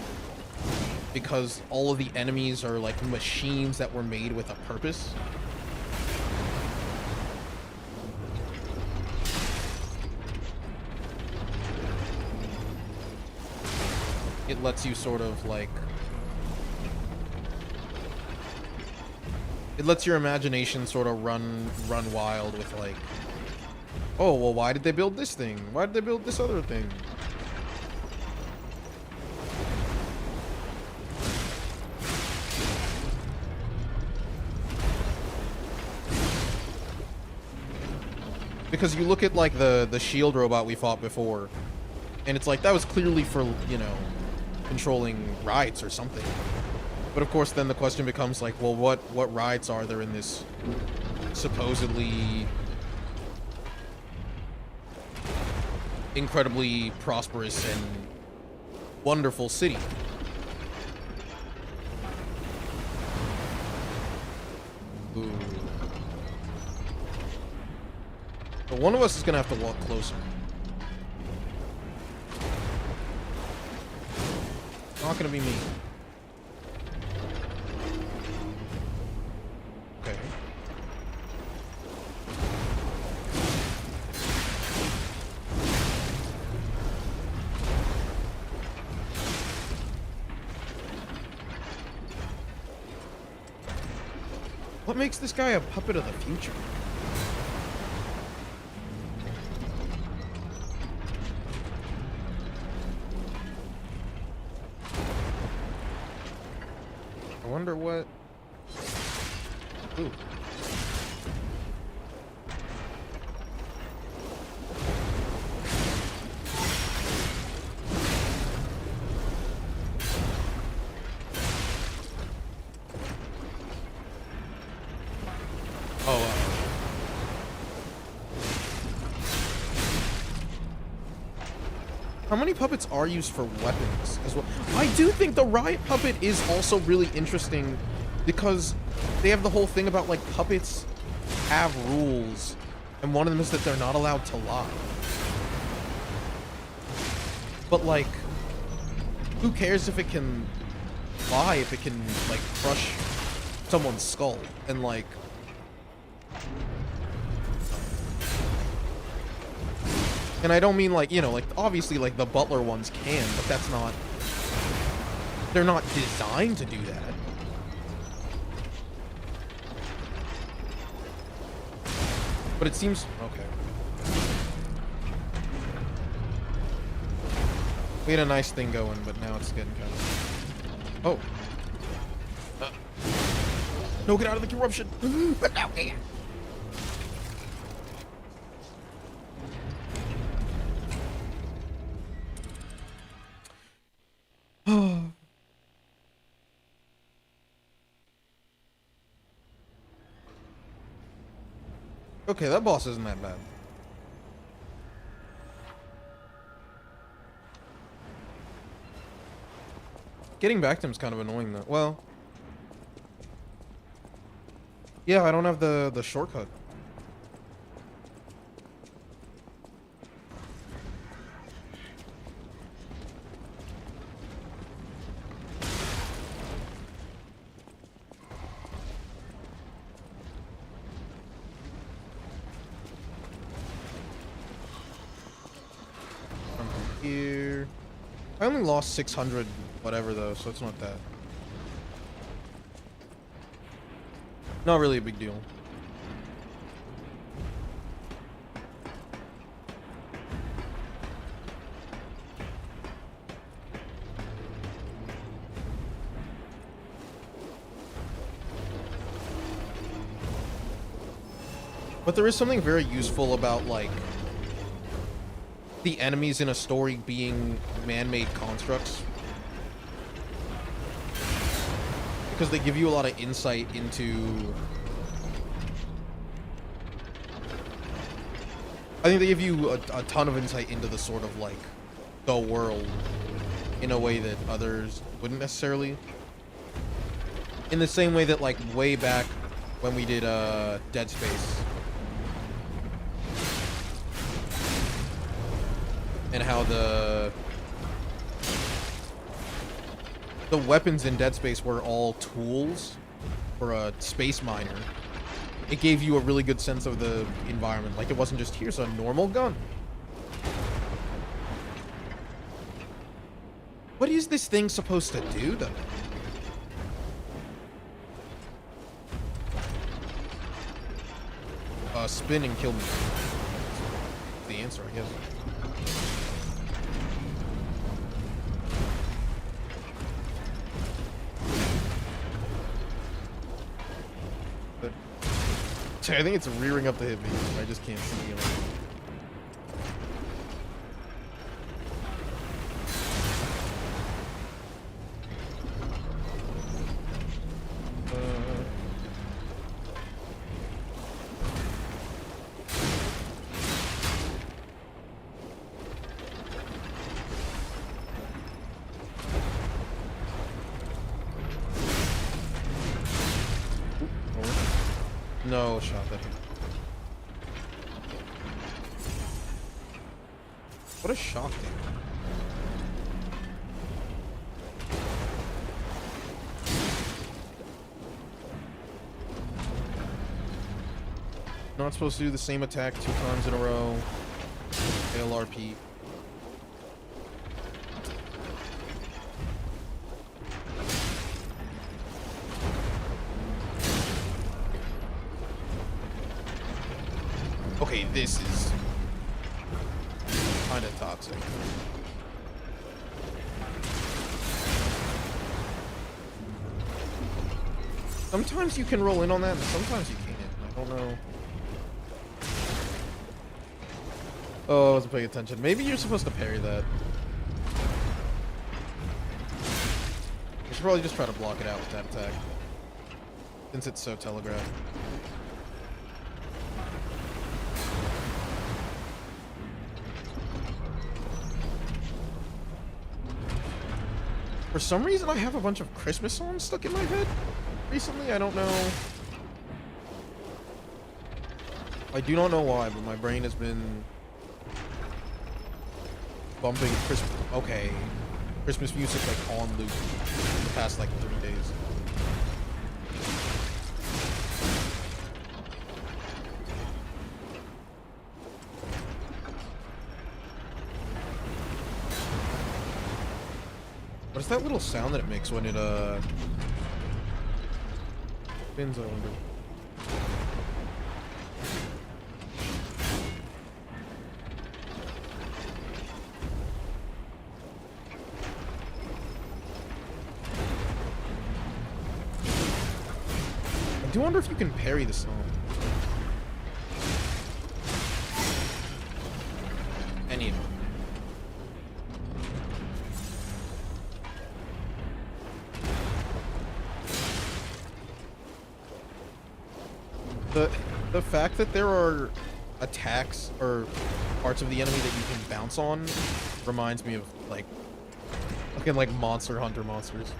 because all of the enemies are like machines that were made with a purpose. It lets you sort of like, it lets your imagination sort of run wild with like, oh, well, why did they build this thing? Why did they build this other thing? Because you look at like the shield robot we fought before, and it's like that was clearly for, you know, controlling rides or something. But of course then the question becomes like, well, what rides are there in this supposedly incredibly prosperous and wonderful city? Ooh. But one of us is gonna have to walk closer. Not gonna be me. Okay. What makes this guy a puppet of the future? I wonder what... Ooh. How many puppets are used for weapons as well? I do think the riot puppet is also really interesting because they have the whole thing about like puppets have rules, and one of them is that they're not allowed to lie. But like, who cares if it can lie if it can like crush someone's skull and like... And I don't mean like, you know, like obviously like the butler ones can, but that's not, they're not designed to do that. But it seems, okay. We had a nice thing going, but now it's getting kind of, oh. No, get out of the corruption. Okay, that boss isn't that bad. Getting back to him is kind of annoying though. Well, yeah, I don't have the shortcut. Here. I only lost 600 whatever though, so it's not that. Not really a big deal. But there is something very useful about like the enemies in a story being man-made constructs, because they give you a lot of insight into, I think they give you a ton of insight into the sort of like the world in a way that others wouldn't necessarily. In the same way that, like, way back when we did Dead Space. And how the weapons in Dead Space were all tools for a space miner. It gave you a really good sense of the environment. Like, it wasn't just, here's a normal gun. What is this thing supposed to do, though? Spin and kill me. The answer, I guess. But I think it's rearing up to hit me. I just can't see it. No shot that hit. What a shock, dude. Not supposed to do the same attack 2 times in a row. LRP. Okay, this is kind of toxic. Sometimes you can roll in on that, and sometimes you can't. I don't know. Oh, I wasn't paying attention. Maybe you're supposed to parry that. You should probably just try to block it out with that attack, since it's so telegraphed. For some reason, I have a bunch of Christmas songs stuck in my head recently. I don't know. I do not know why, but my brain has been bumping Christmas music like on loop for the past like 3 days. What is that little sound that it makes when it spins, I wonder? I do wonder if you can parry the song. Any of them. The fact that there are attacks or parts of the enemy that you can bounce on reminds me of like fucking like Monster Hunter monsters.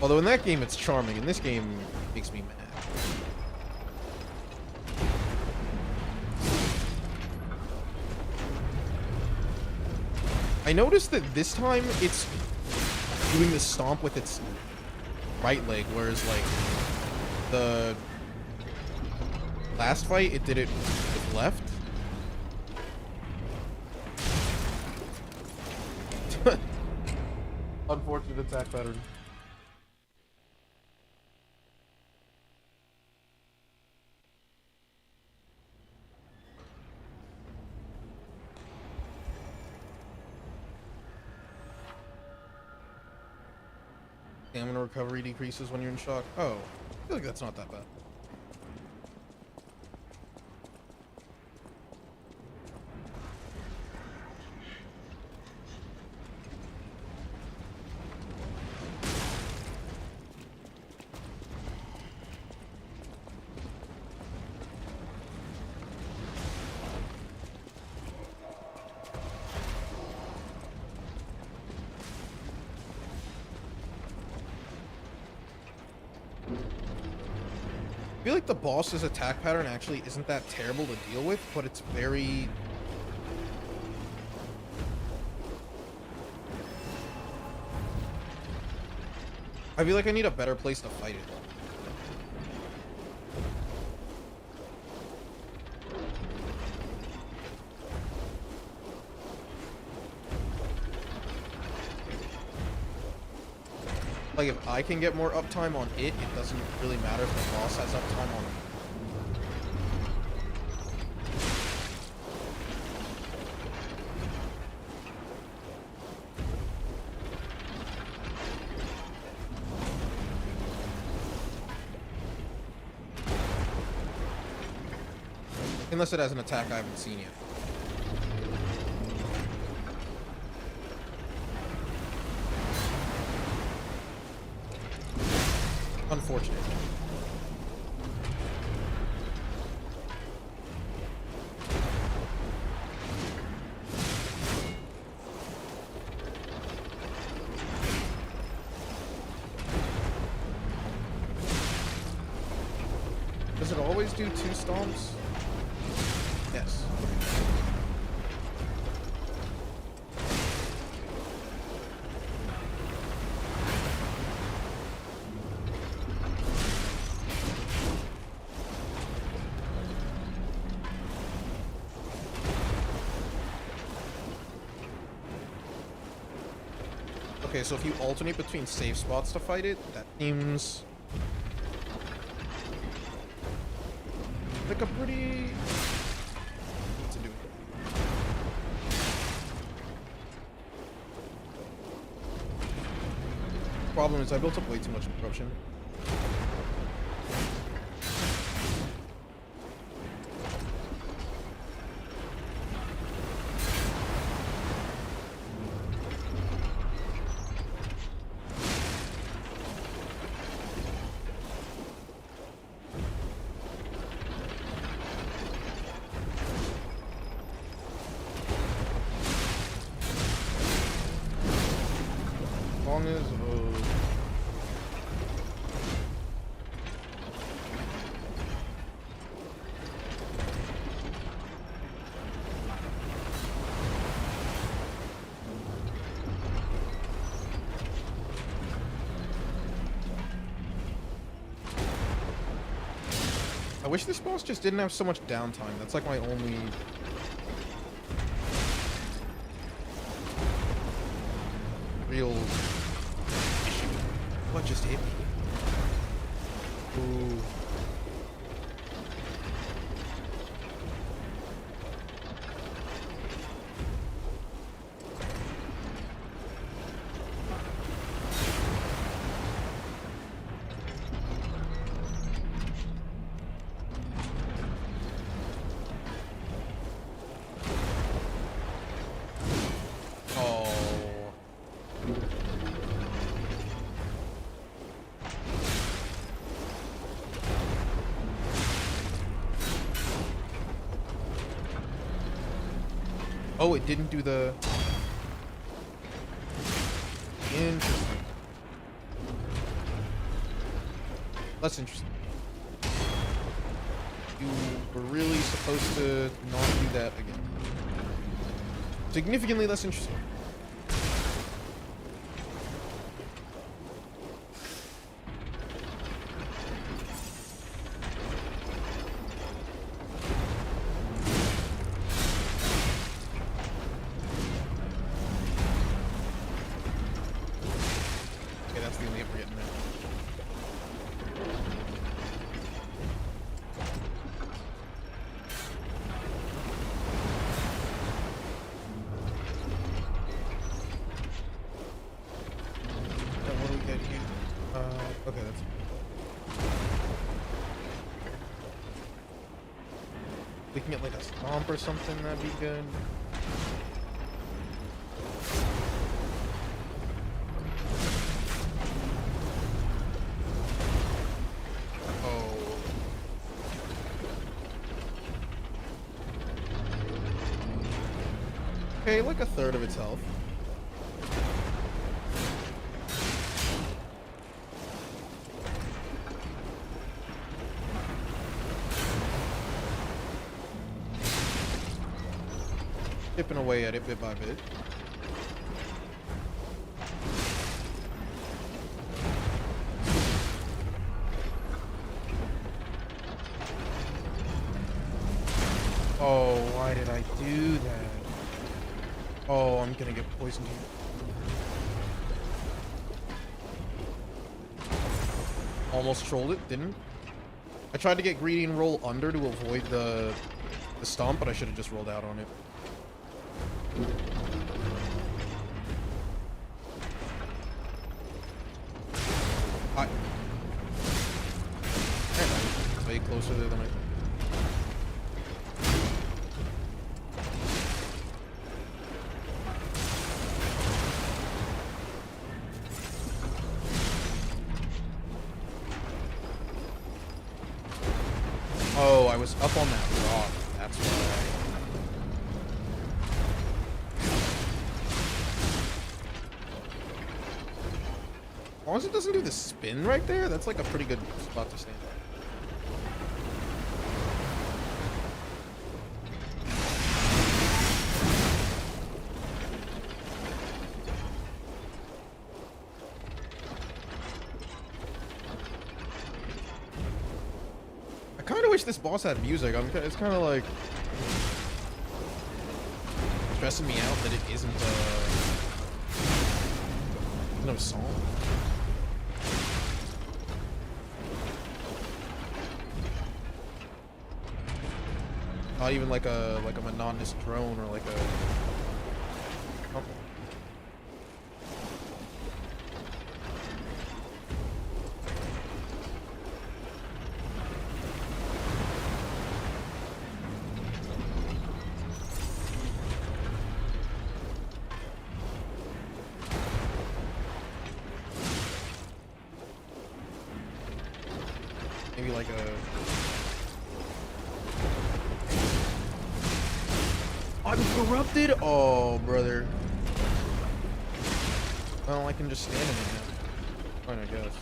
Although in that game it's charming, in this game it makes me mad. I noticed that this time it's doing the stomp with its right leg, whereas like the last fight it did it with left. Unfortunate attack pattern. Stamina recovery decreases when you're in shock. Oh, I feel like that's not that bad. feel like the boss's attack pattern actually isn't that terrible to deal with, but it's very... I feel like I need a better place to fight it. Like, if I can get more uptime on it, it doesn't really matter if the boss has uptime on it. Unless it has an attack I haven't seen yet. Unfortunate. Does it always do 2 stomps? Yes. Okay, so if you alternate between safe spots to fight it, that seems like a pretty... What's it doing? Problem is I built up way too much corruption. Long as I wish this boss just didn't have so much downtime. That's like my only real issue. What just hit me? Ooh. Oh, it didn't do the... Interesting. That's interesting. You were really supposed to not do that again. Significantly less interesting. Okay, that's... We can get like a stomp or something, that'd be good. Oh. Okay, like a third of its health. Chipping away at it bit by bit. Oh, why did I do that? Oh, I'm gonna get poisoned here. Almost trolled it, didn't. I tried to get greedy and roll under to avoid the stomp, but I should have just rolled out on it. Man, way closer there than I thought. Oh, I was up on that rock. That's why. As long as it doesn't do the spin right there, that's like a pretty good spot to stand at. I kind of wish this boss had music. It's kind of like stressing me out that it isn't no song. Not even like a monotonous drone or like a. Oh. Maybe like a. I'm corrupted? Oh, brother. Well, I can just stand in it now. Fine, I guess.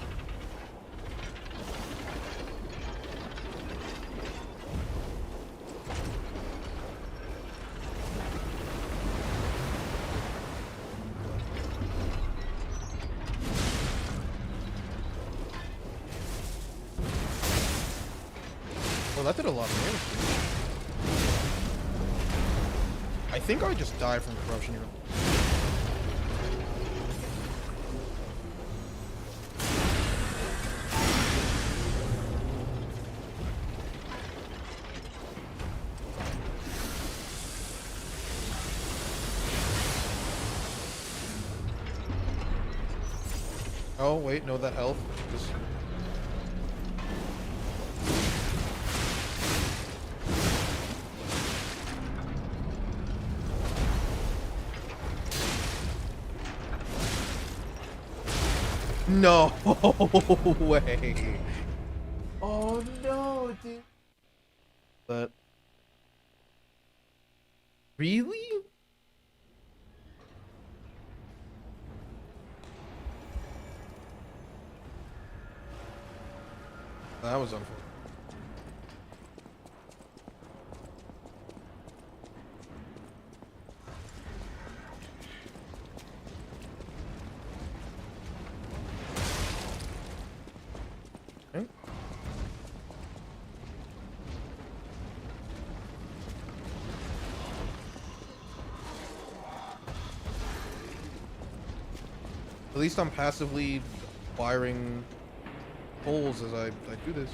Well, that did a lot of damage to me. I think I just died from corruption here. Oh, wait, no, that health. Just... No way. Oh no, dude. But really? That was unfortunate. Okay. At least I'm passively wiring holes as I do this.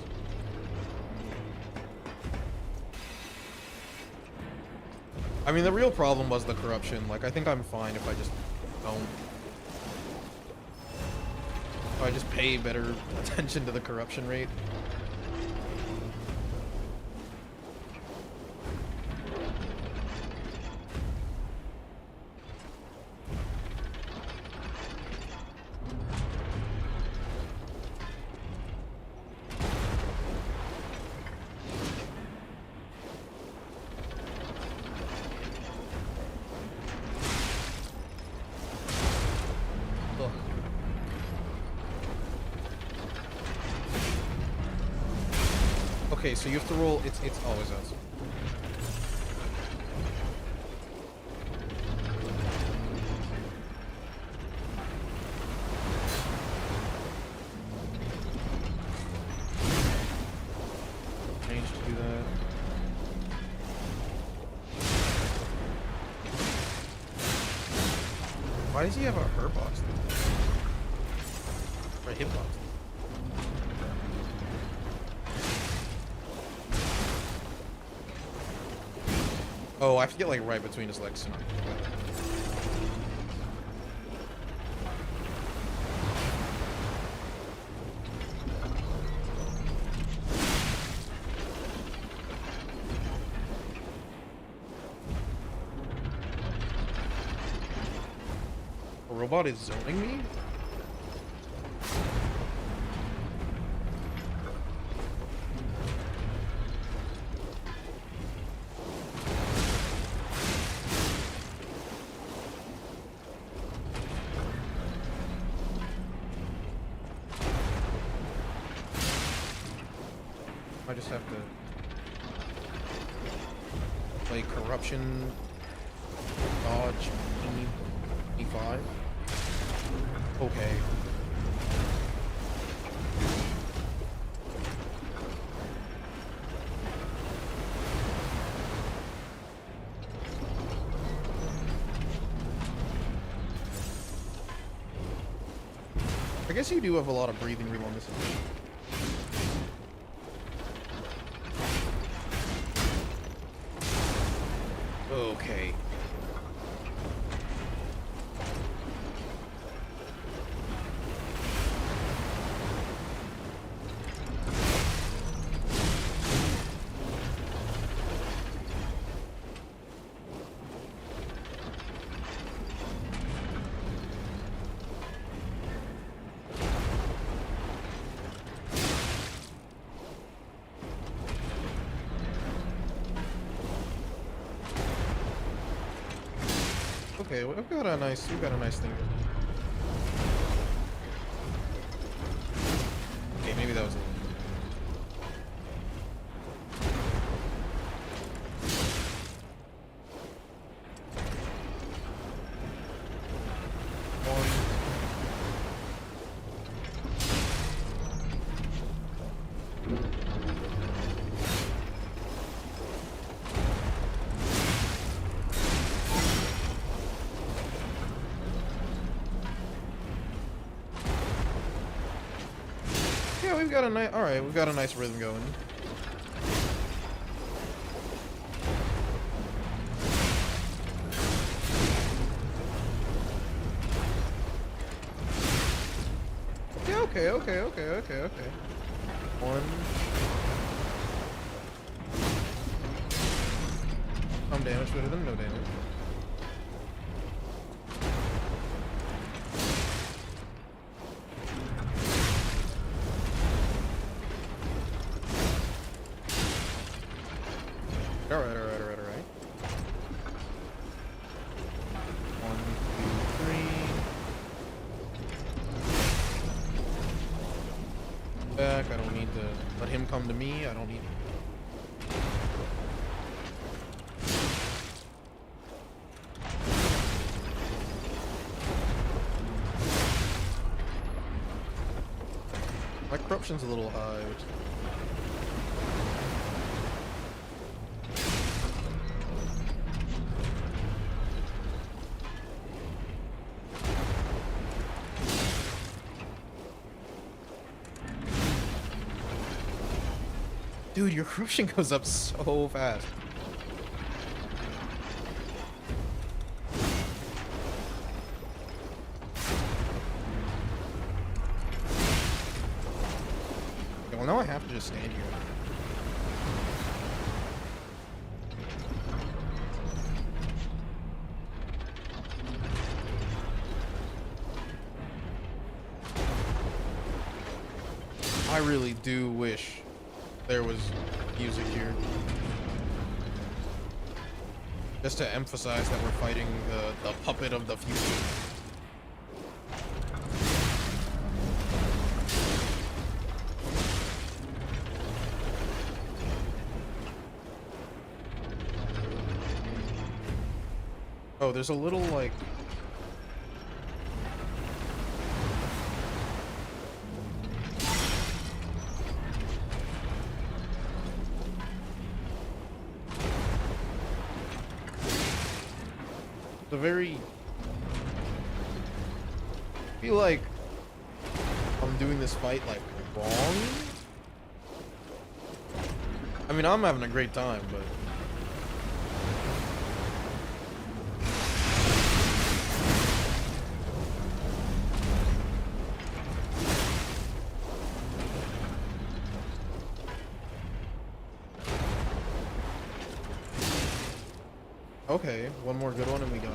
I mean, the real problem was the corruption. Like, I think I'm fine if I just don't. If I just pay better attention to the corruption rate. Okay, so you have to roll. It's always us. change to do that. Why does he have a hurt box? Or a hitbox? Oh, I have to get like right between his legs. A robot is zoning me? I just have to play corruption, dodge, E5. Okay. I guess you do have a lot of breathing room on this edition. Okay. Okay, we've got a nice thing. Okay, maybe that was a little. Yeah, we've got a nice. All right, we've got a nice rhythm going. Yeah. Okay. One. Some damage better than no damage. Alright. 1, 2, 3. Back, I don't need to let him come to me, I don't need. My corruption's a little high, which dude, your corruption goes up so fast. Okay, well, now I have to just stand here. I really do wish there was music here. Just to emphasize that we're fighting the puppet of the future. Oh, there's a little, like... The very... I feel like I'm doing this fight, like, wrong? I mean, I'm having a great time, but... Okay, one more good one and we done.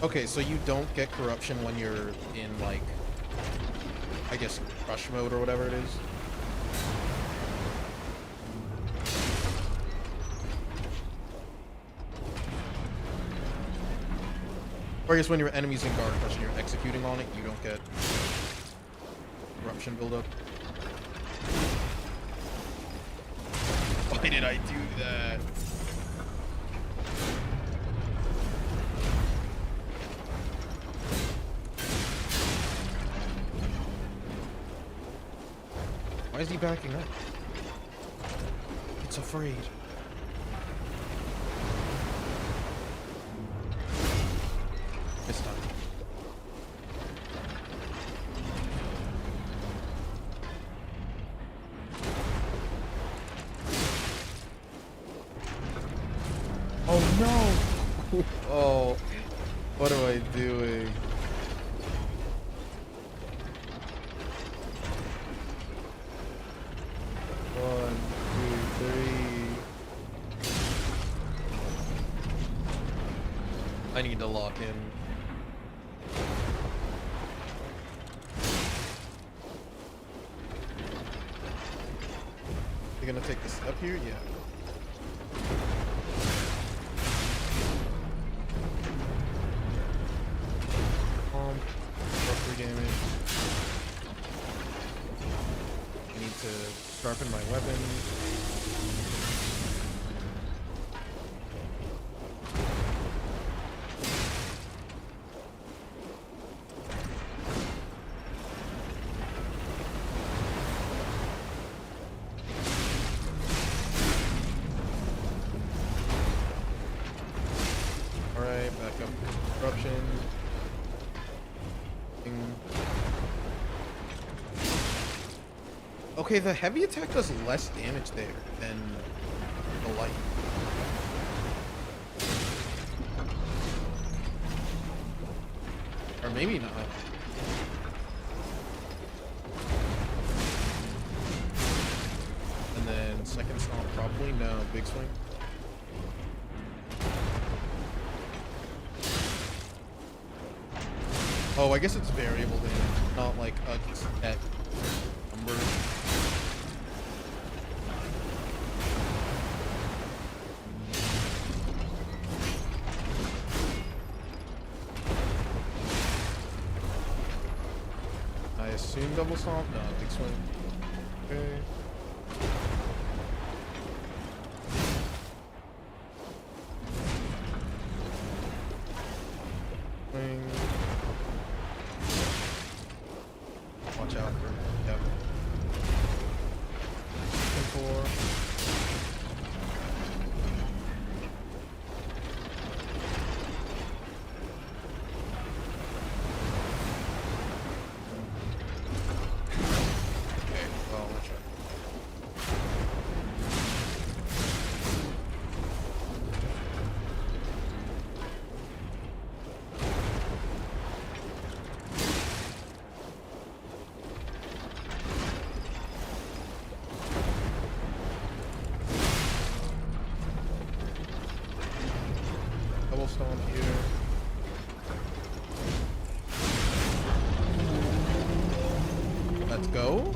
Okay, so you don't get corruption when you're in, like, I guess, crush mode or whatever it is. Or I guess when your enemy's in guard crush and you're executing on it, you don't get corruption buildup. Why did I do that? Why is he backing up? It's afraid. This time. Oh no! Oh, what am I doing? One, two, three. I need to lock in. You're gonna take this up here? Yeah. Rough 3 damage. I need to sharpen my weapon. Alright, back up corruption. Okay, the heavy attack does less damage there than the light. Or maybe not. And then second stomp probably, no, big swing. Oh, I guess it's variable damage, not like a set number. I assume double stomp? No, big swing. Okay. Swing. Watch out for, yep. 4. Okay, well, let's try. Double stomp here. Let's go.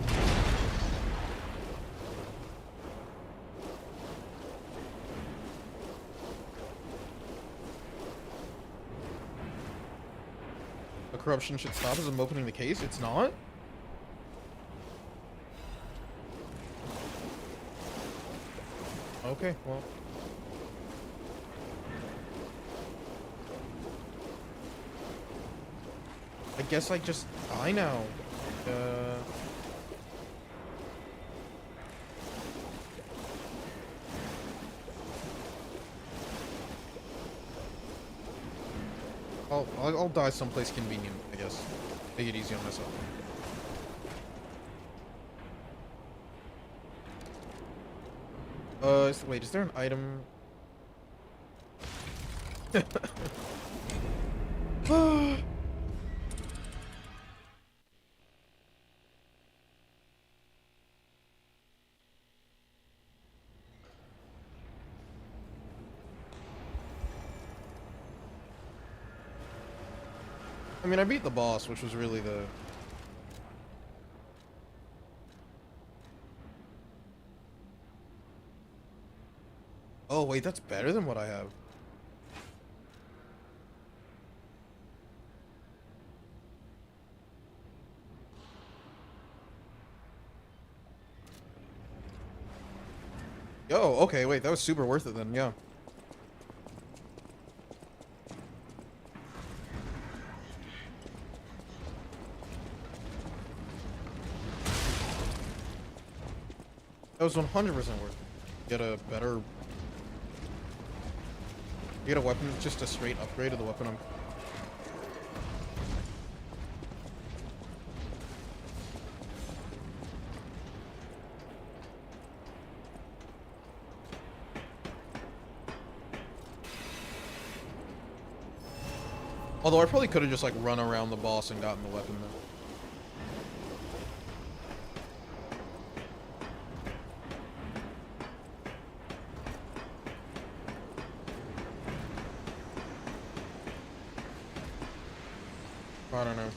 The corruption should stop as I'm opening the case. It's not? Okay, well. I guess I just die now. I'll die someplace convenient, I guess. Take it easy on myself. Wait, is there an item? I mean, I beat the boss, which was really the... Oh, wait, that's better than what I have. Oh, okay, wait, that was super worth it then, yeah. That was 100% worth it. Get a better... Get a weapon, just a straight upgrade of the weapon I'm... Although I probably could have just like run around the boss and gotten the weapon though. I don't know.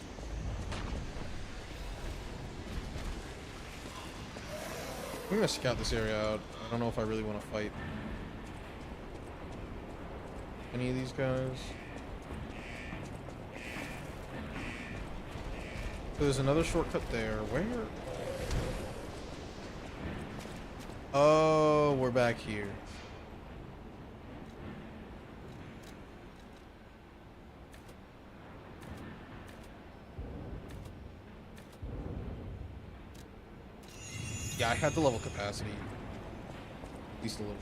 I'm gonna scout this area out. I don't know if I really want to fight any of these guys. So there's another shortcut there. Where? Oh, we're back here. Yeah, I had the level capacity. At least a little.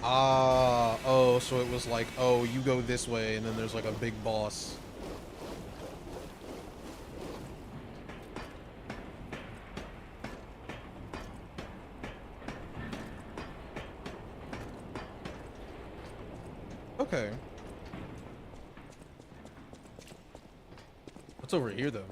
Ah, oh, so it was like, oh, you go this way, and then there's like a big boss. Okay. What's over here, though?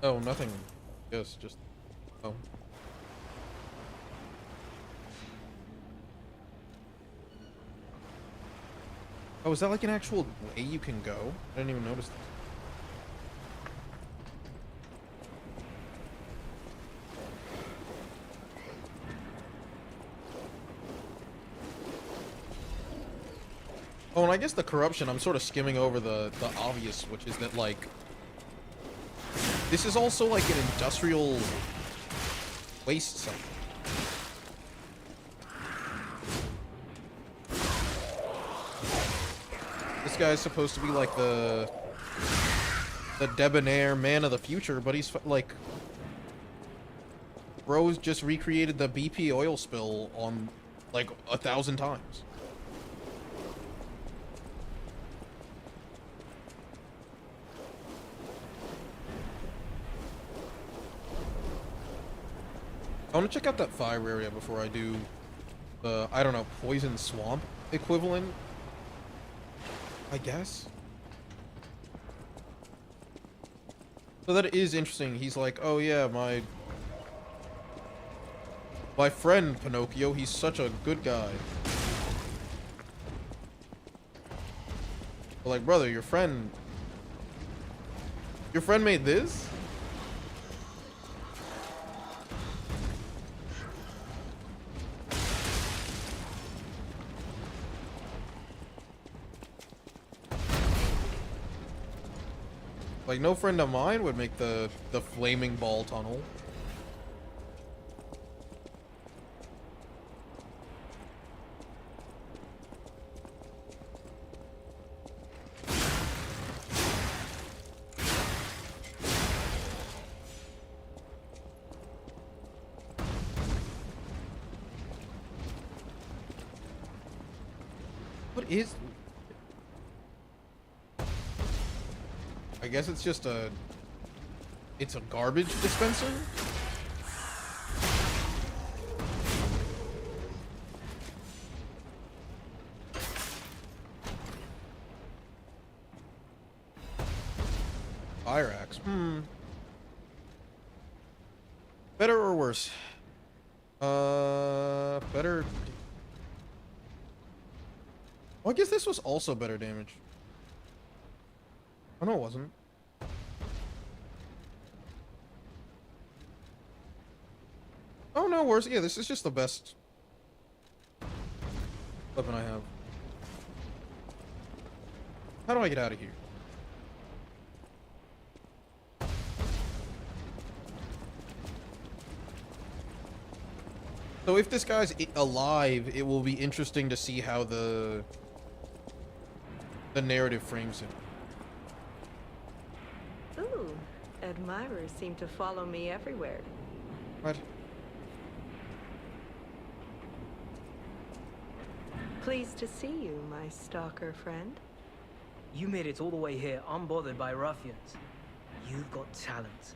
Oh, nothing. Yes, just... Oh. Oh, is that like an actual way you can go? I didn't even notice that. Oh, and I guess the corruption, I'm sort of skimming over the obvious, which is that, like... This is also like an industrial waste site. This guy's supposed to be like the debonair man of the future, but he's like... Bro's just recreated the BP oil spill on like 1,000 times. I want to check out that fire area before I do the, I don't know, poison swamp equivalent, I guess. So that is interesting. He's like, oh yeah, my friend Pinocchio, he's such a good guy. But like, brother, your friend Your friend made this? Like, no friend of mine would make the flaming ball tunnel. What is... I guess it's just a... It's a garbage dispenser? Fire axe. Better or worse? Better... Well, I guess this was also better damage. Oh, no, it wasn't. Oh, no, worse. Yeah, this is just the best weapon I have. How do I get out of here? So if this guy's alive, it will be interesting to see how the narrative frames him. Ooh, admirers seem to follow me everywhere. What? Pleased to see you, my stalker friend. You made it all the way here, unbothered by ruffians. You've got talent.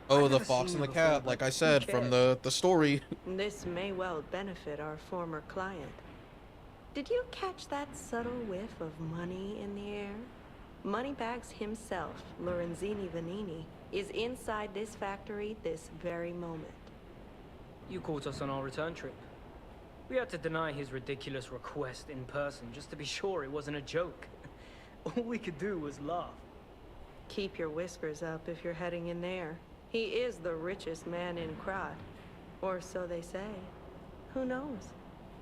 Oh, I've the never fox seen and the you before, cat, but like I who said from the story. This may well benefit our former client. Did you catch that subtle whiff of money in the air? Moneybags himself, Lorenzini Vanini, is inside this factory this very moment. You caught us on our return trip. We had to deny his ridiculous request in person just to be sure it wasn't a joke. All we could do was laugh. Keep your whiskers up if you're heading in there. He is the richest man in Krat. Or so they say. Who knows?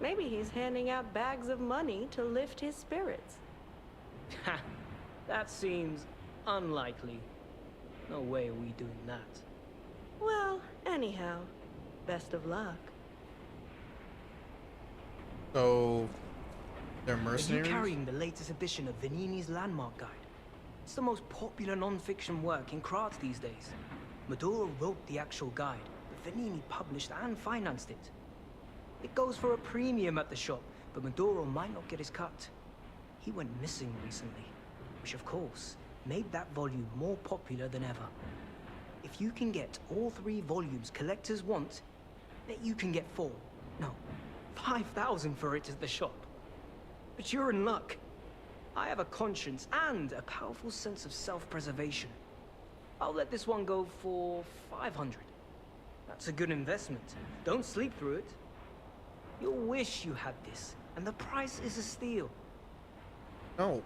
Maybe he's handing out bags of money to lift his spirits. Ha! That seems unlikely. No way are we doing that. Well, anyhow, best of luck. So, they're Are you mercenaries? carrying the latest edition of Vanini's Landmark Guide? It's the most popular non-fiction work in Krat these days. Maduro wrote the actual guide, but Vanini published and financed it. It goes for a premium at the shop, but Maduro might not get his cut. He went missing recently, which of course made that volume more popular than ever. If you can get all 3 volumes collectors want, then you can get 4. No, 5,000 for it at the shop. But you're in luck. I have a conscience and a powerful sense of self-preservation. I'll let this one go for 500. That's a good investment. Don't sleep through it. You'll wish you had this, and the price is a steal. No.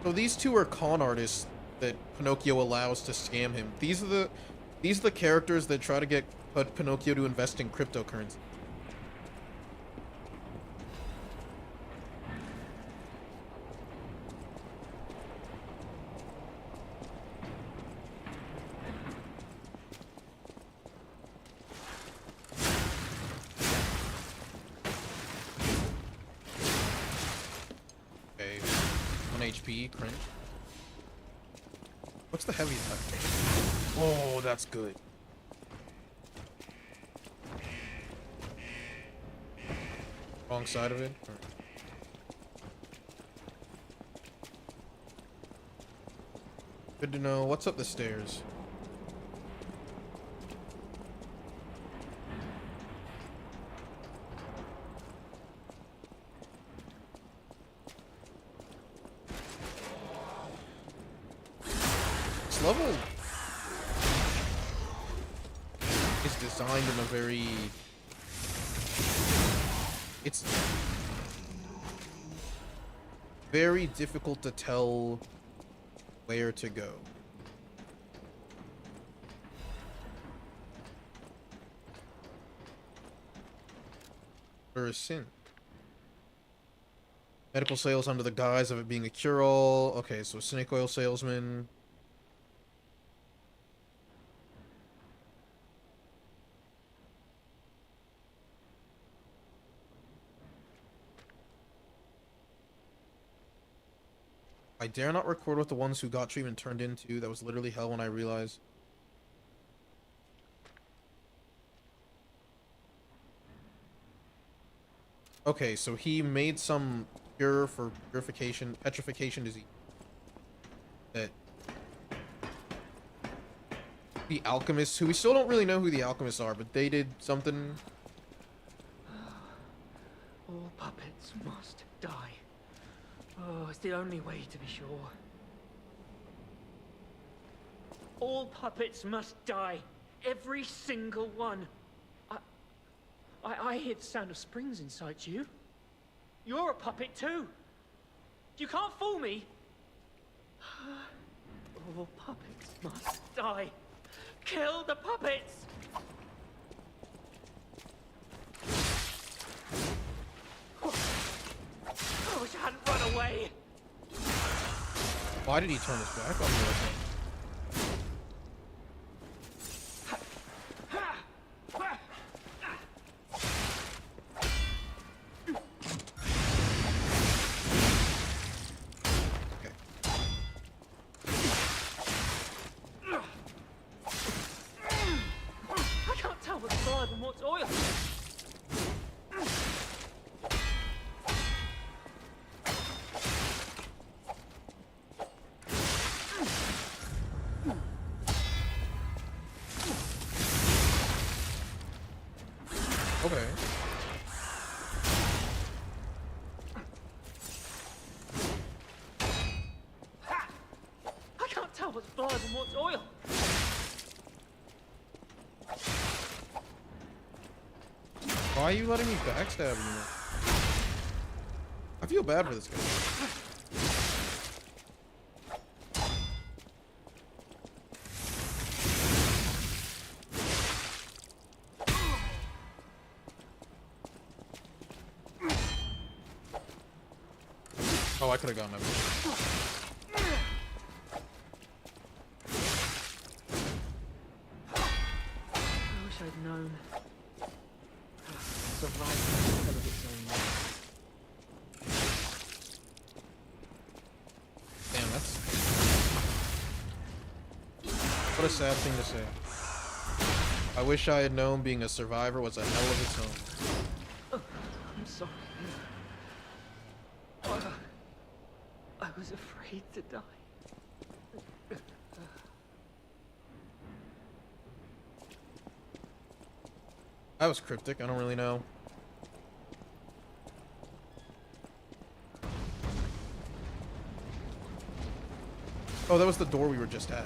So these two are con artists that Pinocchio allows to scam him. These are the characters that try to get Pinocchio to invest in cryptocurrency. Okay, 1 HP, cringe. What's the heavy attack? Oh, that's good. Wrong side of it? Alright. Good to know. What's up the stairs? This level is designed in a very... It's very difficult to tell where to go. Or a sin. Medical sales under the guise of it being a cure-all. Okay, so snake oil salesman. I dare not record what the ones who got treatment turned into. That was literally hell when I realized. Okay, so he made some cure for petrification disease. That the alchemists, who we still don't really know who the alchemists are, but they did something. All puppets must die. Oh, it's the only way to be sure. All puppets must die. Every single one. I hear the sound of springs inside you. You're a puppet too. You can't fool me. All puppets must die. Kill the puppets! I wish I hadn't run away. Why did he turn his back on me? I can't tell what's blood and what's oil. Okay. I can't tell what's blood and what's oil. Why are you letting me backstab you? I feel bad for this guy. Oh, I could have gotten him. I wish I'd known. Survival is hell of its own. Damn, that's... What a sad thing to say. I wish I had known being a survivor was a hell of its own. I'm sorry. I was afraid to die. That was cryptic, I don't really know. Oh, that was the door we were just at.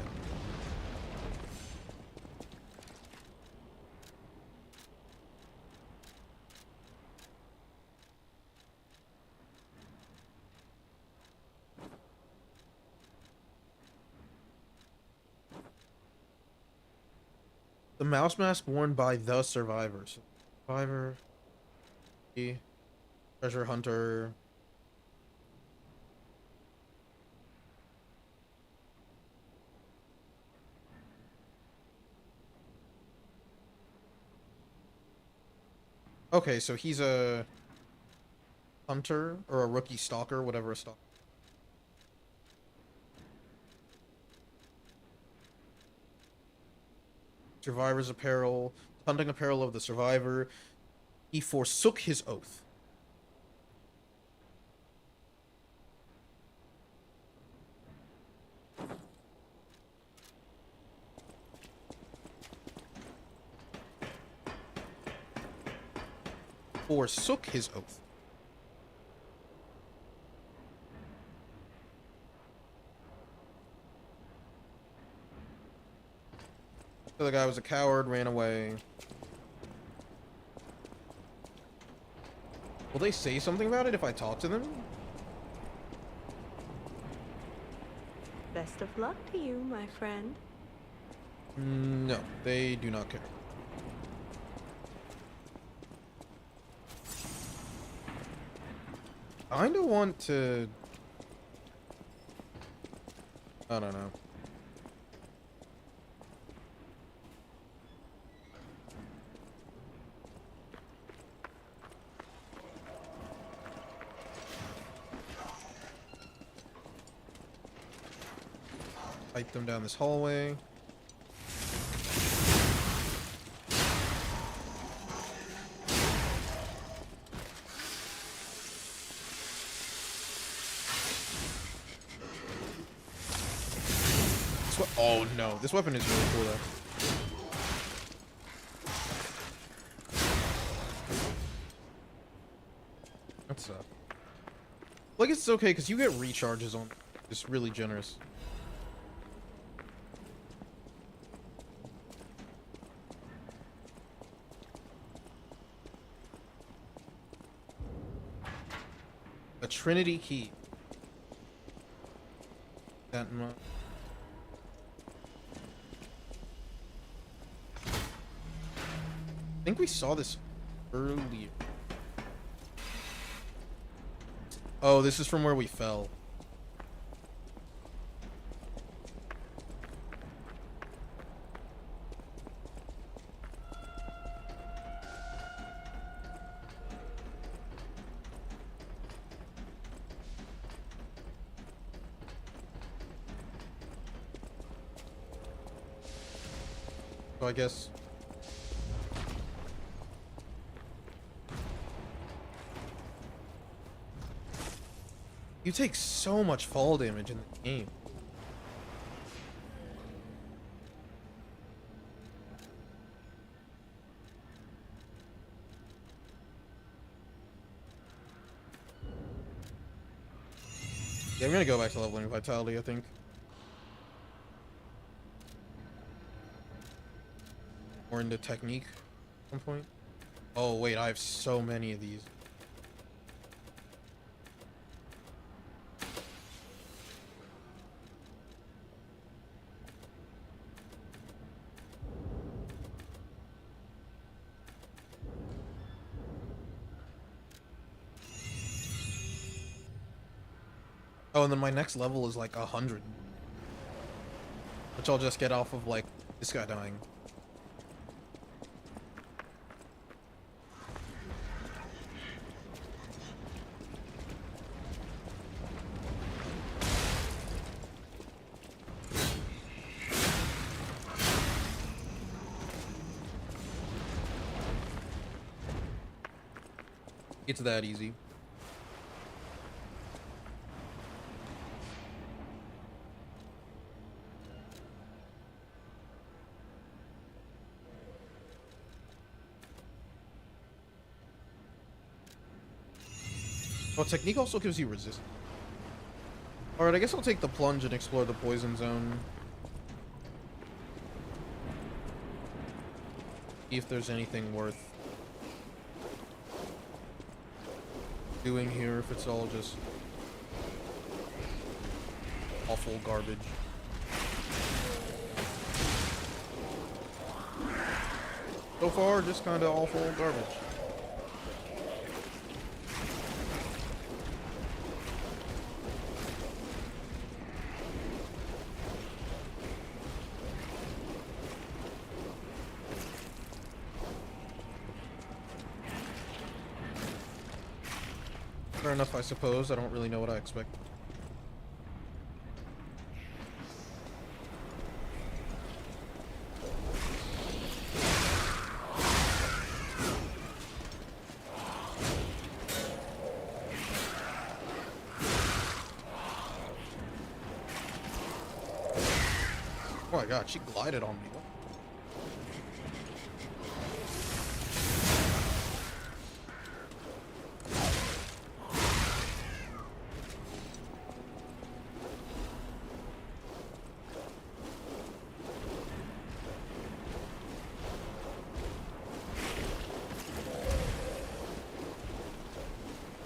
The mouse mask worn by the survivors. Survivor. The treasure hunter. Okay, so he's a hunter or a rookie stalker, whatever a stalker. Survivor's apparel, hunting apparel of the survivor. He forsook his oath. Forsook his oath. So the guy was a coward, ran away. Will they say something about it if I talk to them? Best of luck to you, my friend. No, they do not care. I kinda want to... I don't know. Pipe them down this hallway. Oh no, this weapon is really cool though. That's like it's okay because you get recharges on. It's really generous. A Trinity key. That in mind. I think we saw this earlier. Oh, this is from where we fell. So I guess... You take so much fall damage in the game. Yeah, I'm gonna go back to leveling vitality, I think. Or into technique at some point. Oh wait, I have so many of these. Oh, and then my next level is like 100. Which I'll just get off of like this guy dying. It's that easy. Well, technique also gives you resistance. Alright, I guess I'll take the plunge and explore the poison zone. See if there's anything worth doing here, if it's all just awful garbage. So far, just kind of awful garbage. Fair enough, I suppose. I don't really know what I expect. Oh my god, she glided on me. What?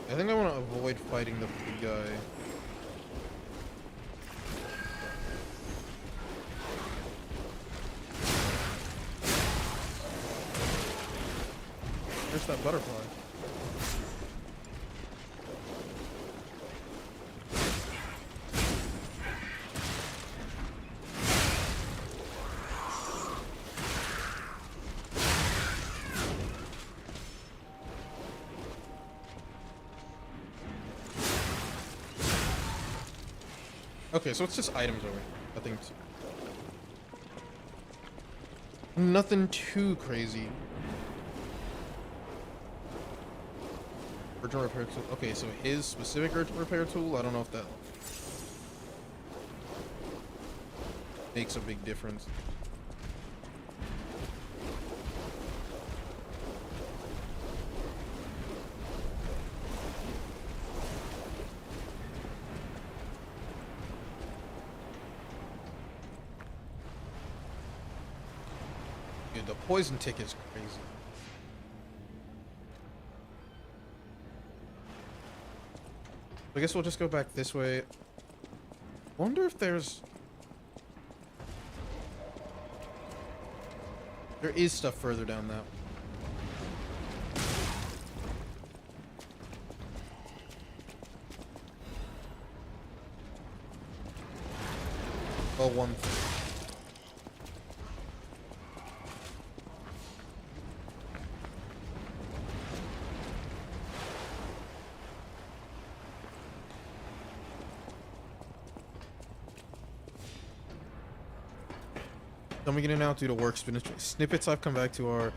I think I want to avoid fighting the big guy. There's that butterfly. Okay, so it's just items over here. Nothing too crazy. Urgent repair tool. Okay, so his specific urgent repair tool, I don't know if that makes a big difference. Dude, the poison tick is crazy. I guess we'll just go back this way. Wonder if there's... There is stuff further down that. Well, one thing. Then we get it now due to work snippets I've come back to are...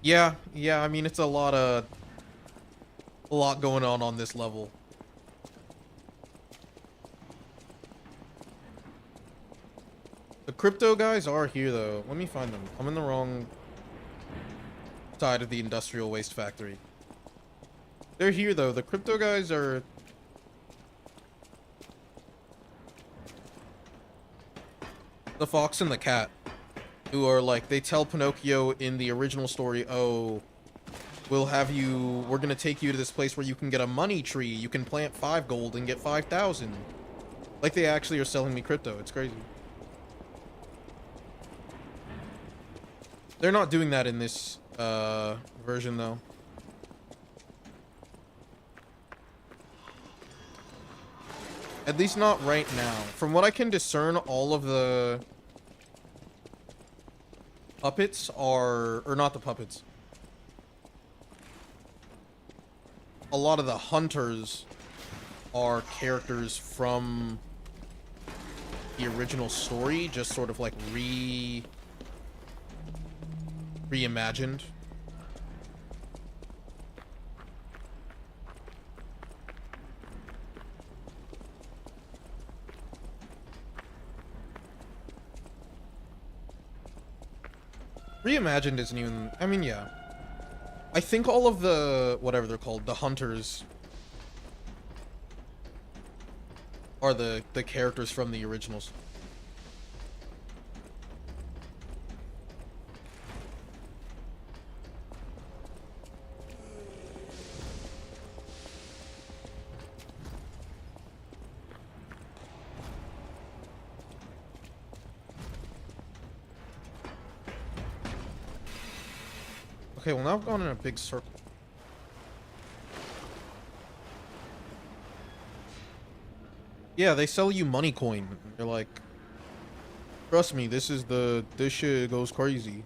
Yeah, I mean, it's a lot going on this level. The crypto guys are here, though. Let me find them. I'm in the wrong side of the industrial waste factory. They're here, though. The crypto guys are... The fox and the cat, who are like, they tell Pinocchio in the original story, oh, we're gonna take you to this place where you can get a money tree, you can plant 5 gold and get 5,000. Like, they actually are selling me crypto. It's crazy. They're not doing that in this version, though. At least not right now. From what I can discern, all of the puppets are... Or not the puppets. A lot of the hunters are characters from the original story, just sort of like reimagined. Reimagined isn't even... I mean, yeah. I think all of the... Whatever they're called. The hunters... Are the characters from the originals. Okay, well now I've gone in a big circle. Yeah, they sell you money coin. They're like, trust me, this shit goes crazy.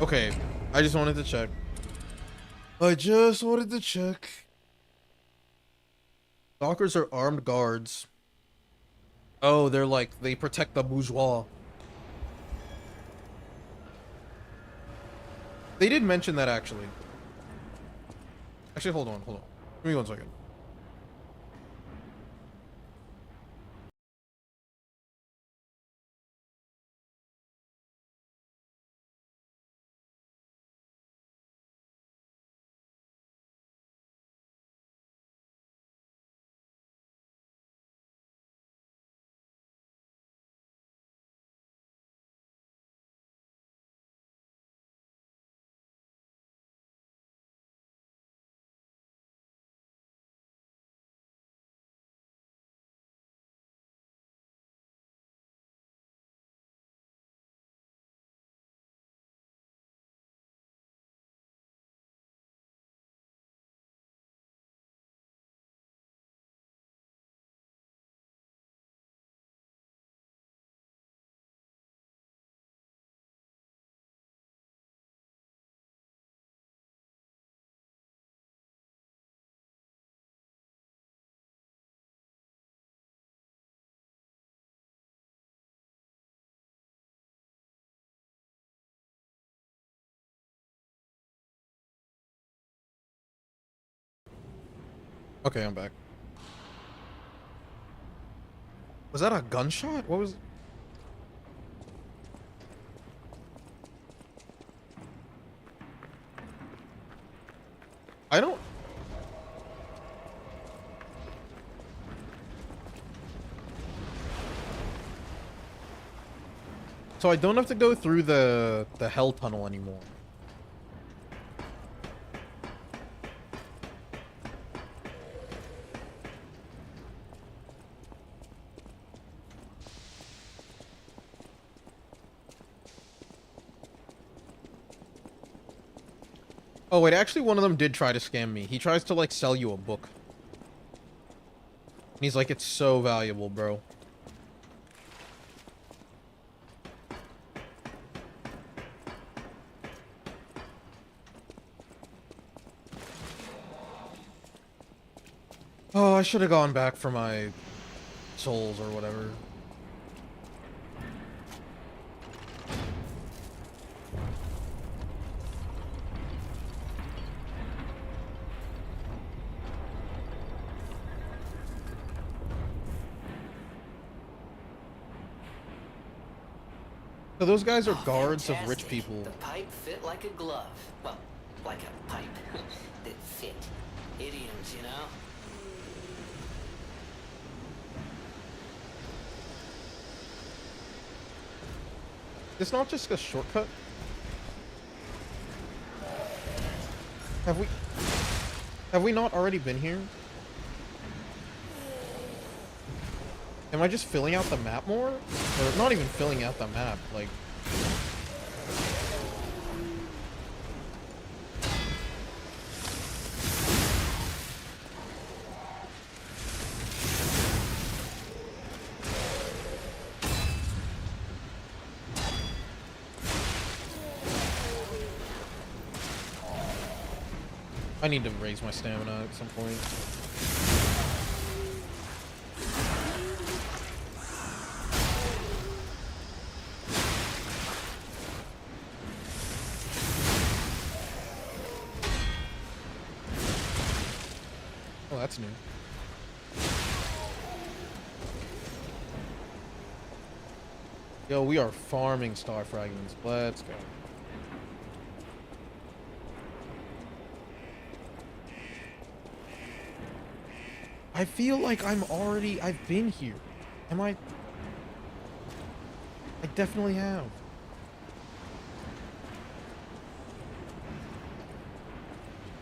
Okay, I just wanted to check. Stalkers are armed guards. Oh, they're like, they protect the bourgeois. They did mention that, actually. Actually, hold on. Give me 1 second. Okay, I'm back. Was that a gunshot? What was... I don't... So I don't have to go through the hell tunnel anymore. Oh wait, actually one of them did try to scam me. He tries to like sell you a book. And he's like, it's so valuable, bro. Oh, I should have gone back for my souls or whatever. So those guys are guards of rich Fantastic. people. The pipe fit like a glove. Well, like a pipe that fit. Idioms, you know? It's not just a shortcut. Have we not already been here? Am I just filling out the map more? Or not even filling out the map, like... I need to raise my stamina at some point. Oh, that's new. Yo, we are farming star fragments. Let's go. I feel like I've been here. Am I? I definitely have.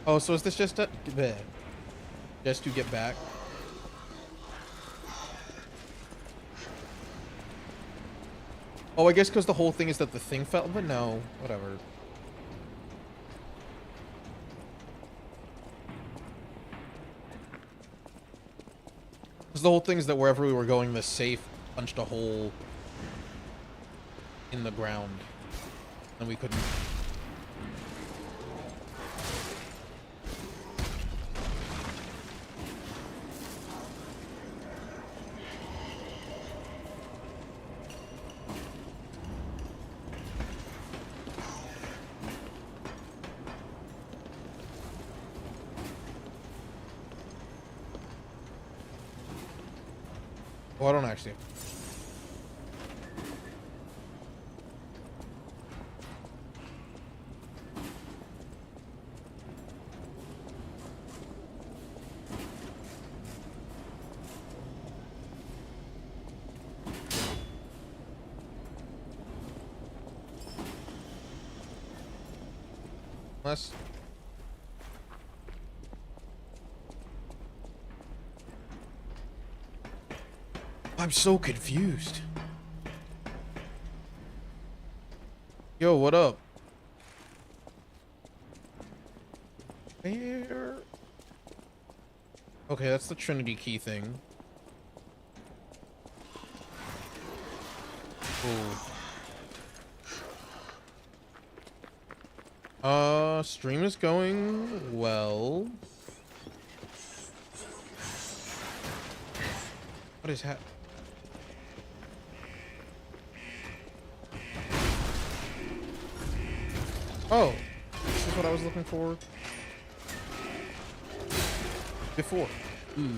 Oh, so is this just a... Just to get back? Oh, I guess because the whole thing is that the thing fell, but no, whatever. Because the whole thing is that wherever we were going, the safe punched a hole in the ground, and we couldn't. Well, I don't actually. Unless. I'm so confused. Yo, what up? Where? Okay, that's the Trinity key thing. Ooh. Stream is going well. What is happening? Oh, this is what I was looking for before. Ooh.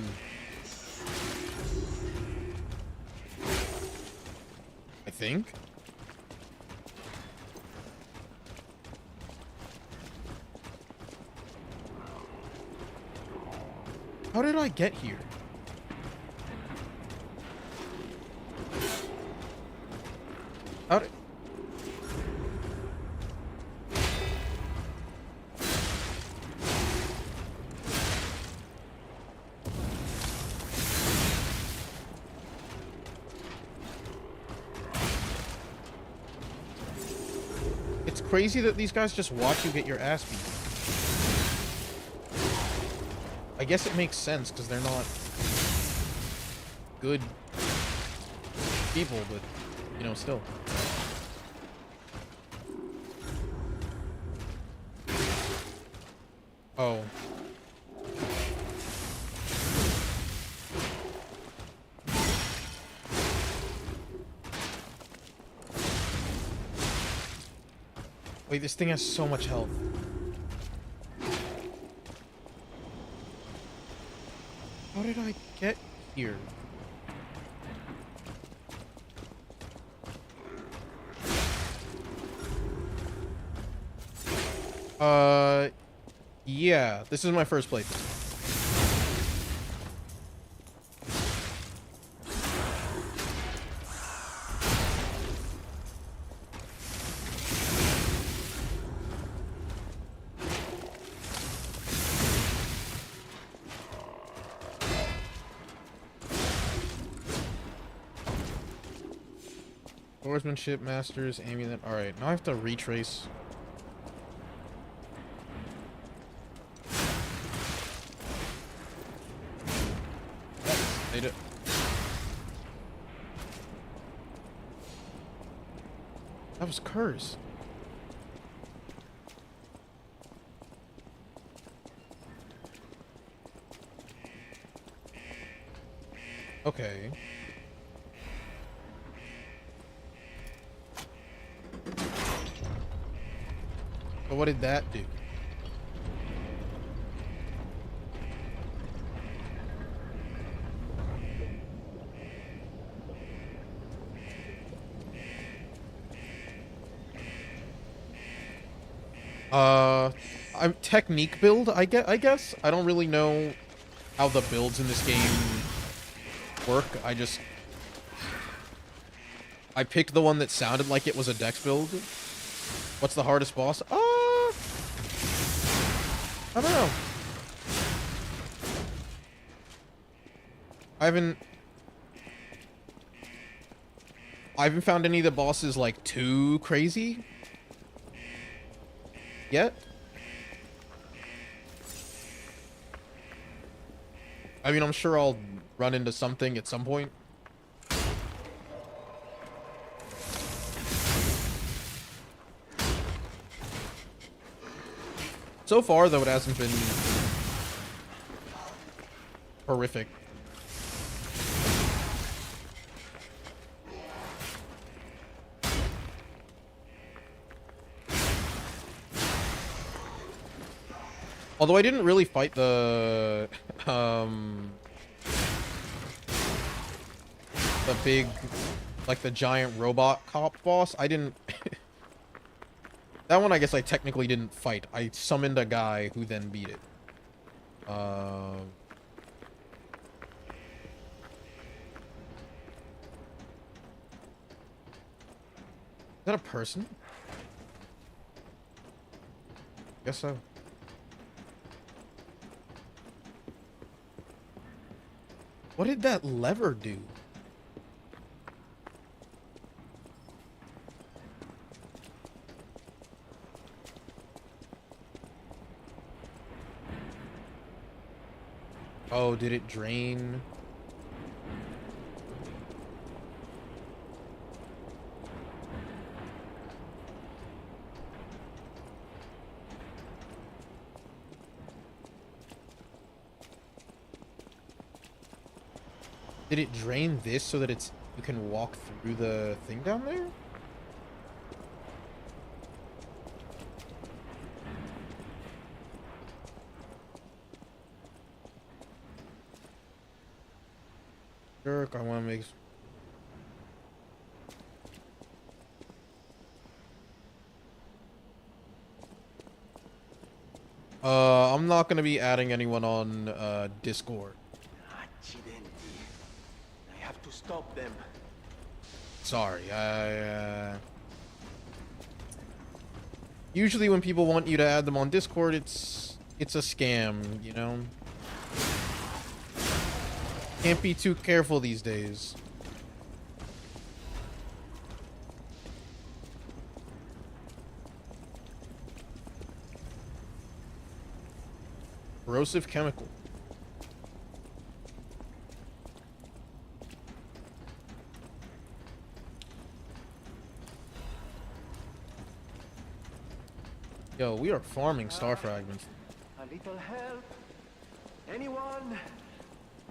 I think. How did I get here? How did... It's crazy that these guys just watch you get your ass beat. I guess it makes sense because they're not good people, but, you know, still. Oh. Wait, this thing has so much health. How did I get here? Yeah, this is my first playthrough. Swordsmanship, masters, amulet. Alright, now I have to retrace. They do. That was curse. Okay. But what did that do? I'm technique build, I guess. I don't really know how the builds in this game work. I picked the one that sounded like it was a dex build. What's the hardest boss? I don't know. I haven't found any of the bosses like too crazy yet. I mean, I'm sure I'll run into something at some point. So far, though, it hasn't been horrific. Although I didn't really fight the big, like the giant robot cop boss. I didn't. That one, I guess I technically didn't fight. I summoned a guy who then beat it. Is that a person? Guess so. What did that lever do? Oh, did it drain? Did it drain this so that you can walk through the thing down there? work. I want to make... I'm not gonna be adding anyone on Discord. Accidenti. I have to stop them. Sorry, usually when people want you to add them on Discord, it's a scam, you know? Can't be too careful these days. Corrosive chemical. Yo, we are farming star fragments. A little help? Anyone?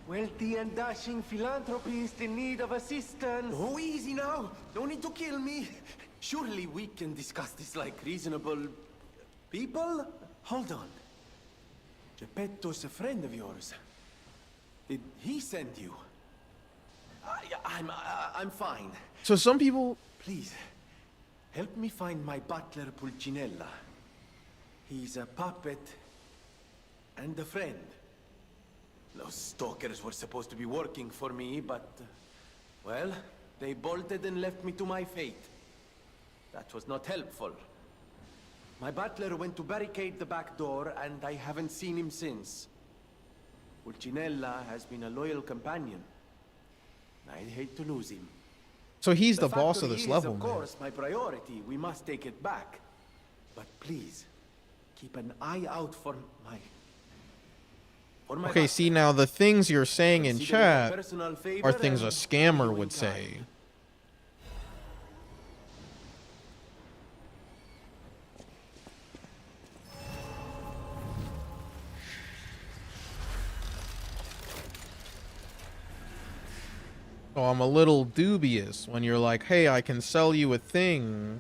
Wealthy and dashing philanthropist in need of assistance? Oh, easy now. No need to kill me. Surely we can discuss this like reasonable people? Hold on. Geppetto's a friend of yours. Did he send you? I'm fine. So some people... Please, help me find my butler Pulcinella. He's a puppet and a friend. Those stalkers were supposed to be working for me, but... well, they bolted and left me to my fate. That was not helpful. My butler went to barricade the back door, and I haven't seen him since. Pulcinella has been a loyal companion. I'd hate to lose him. So he's the boss of factory this is, level, of man. course, my priority. We must take it back. But please, keep an eye out for my... Okay, butler. see, now the things you're saying in Consider it a chat personal favor are things a and scammer you would in say. kind. So I'm a little dubious when you're like, hey, I can sell you a thing.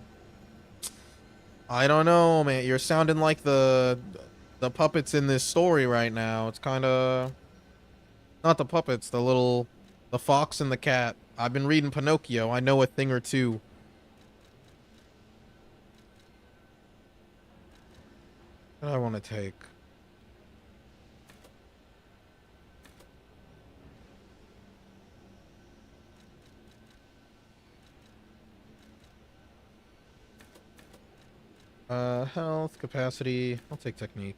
I don't know, man. You're sounding like the puppets in this story right now. It's kind of... not the puppets, the fox and the cat. I've been reading Pinocchio. I know a thing or two. What do I want to take? Health, capacity. I'll take technique.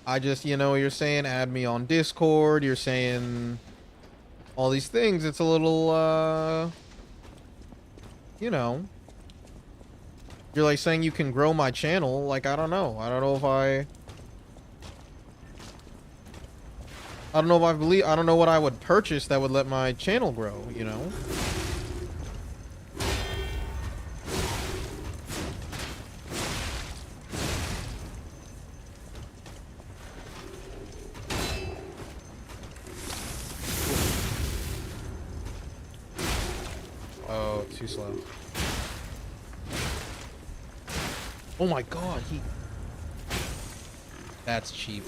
I just, you know, you're saying add me on Discord. You're saying all these things. It's a little, you know. You're like saying you can grow my channel. Like, I don't know. I don't know if I believe, I don't know what I would purchase that would let my channel grow, you know? Oh, too slow. Oh my god, that's cheap.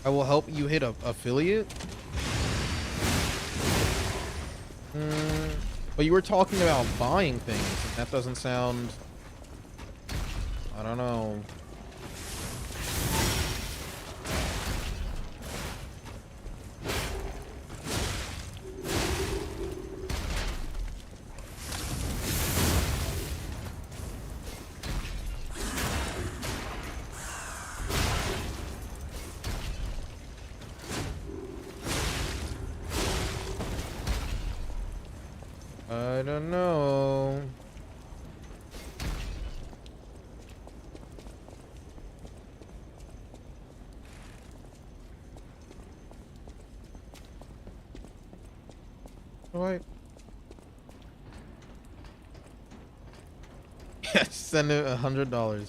I will help you hit a affiliate. But you were talking about buying things, and that doesn't sound... I don't know. I don't know. Alright. Yes, send him $100.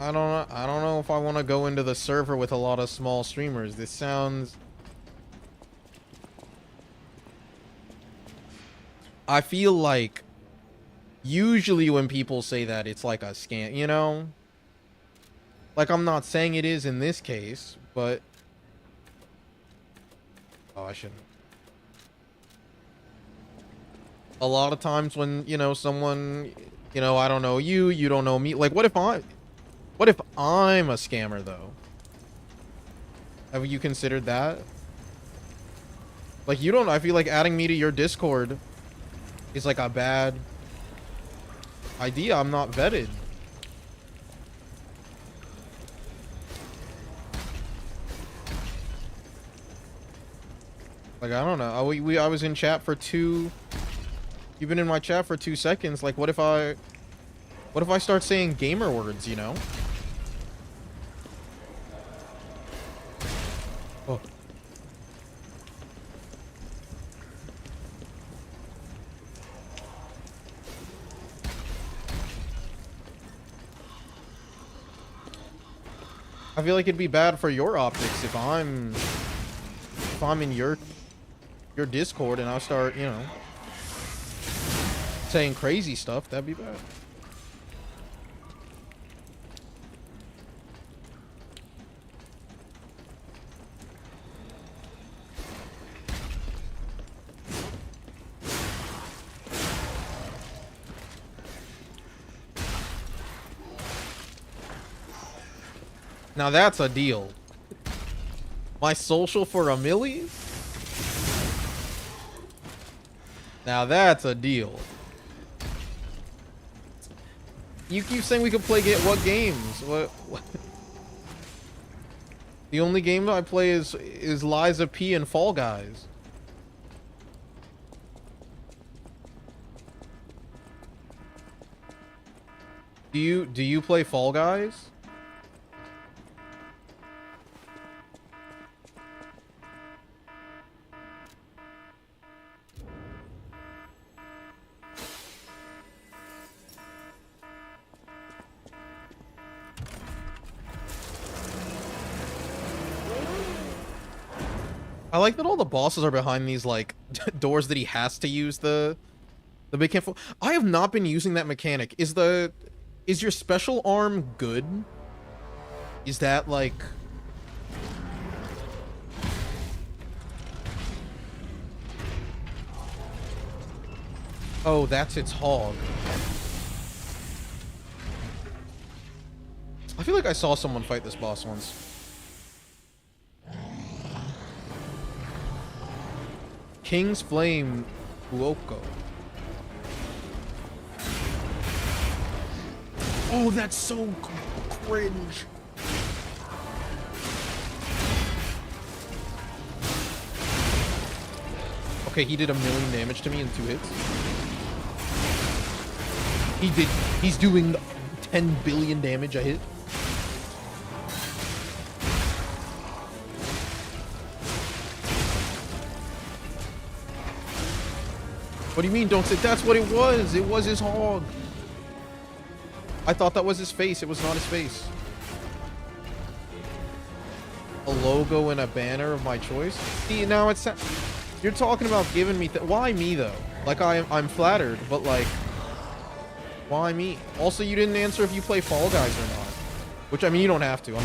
I don't know if I want to go into the server with a lot of small streamers. This sounds... I feel like usually when people say that, it's like a scam, you know? Like, I'm not saying it is in this case, but... Oh, I shouldn't. A lot of times when, you know, someone, you know, I don't know you, you don't know me. Like, what if I'm a scammer, though? Have you considered that? Like, you don't... I feel like adding me to your Discord is like a bad idea. I'm not vetted. Like, I don't know. I was in chat for 2... You've been in my chat for 2 seconds. Like, what if I start saying gamer words, you know? Oh. I feel like it'd be bad for your optics if I'm in your Discord and I start, you know, saying crazy stuff. That'd be bad. Now that's a deal. My social for a milli? Now that's a deal. You keep saying we could play what games? What? The only game I play is Liza P and Fall Guys. Do you play Fall Guys? I like that all the bosses are behind these, like, doors that he has to use the big handful. I have not been using that mechanic. Is your special arm good? Is that, like... Oh, that's its hog. I feel like I saw someone fight this boss once. King's Flame Uoko. Oh, that's so cringe. Okay, he did 1,000,000 damage to me in 2 hits. He's doing 10 billion damage a hit. What do you mean, don't say? That's what it was. It was his hog. I thought that was his face. It was not his face. A logo and a banner of my choice. See, now it's... You're talking about giving me... Why me, though? Like, I'm flattered, but, like... Why me? Also, you didn't answer if you play Fall Guys or not. Which, I mean, you don't have to.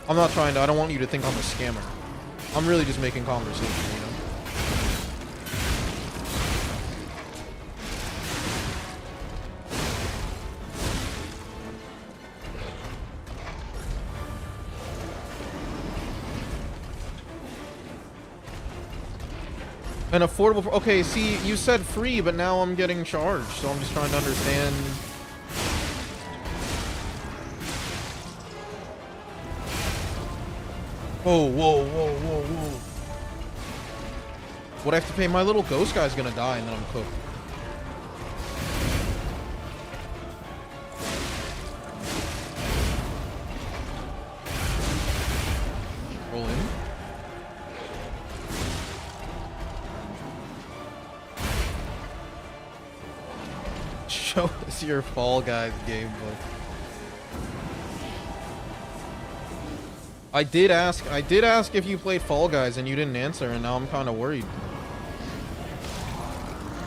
I'm not trying to... I don't want you to think I'm a scammer. I'm really just making conversation, you know? An affordable... Okay, see, you said free, but now I'm getting charged, so I'm just trying to understand... Whoa, whoa, whoa, whoa, whoa. What I have to pay? My little ghost guy's gonna die, and then I'm cooked. Roll in. Show us your Fall Guys gameplay. I did ask if you played Fall Guys and you didn't answer, and now I'm kind of worried.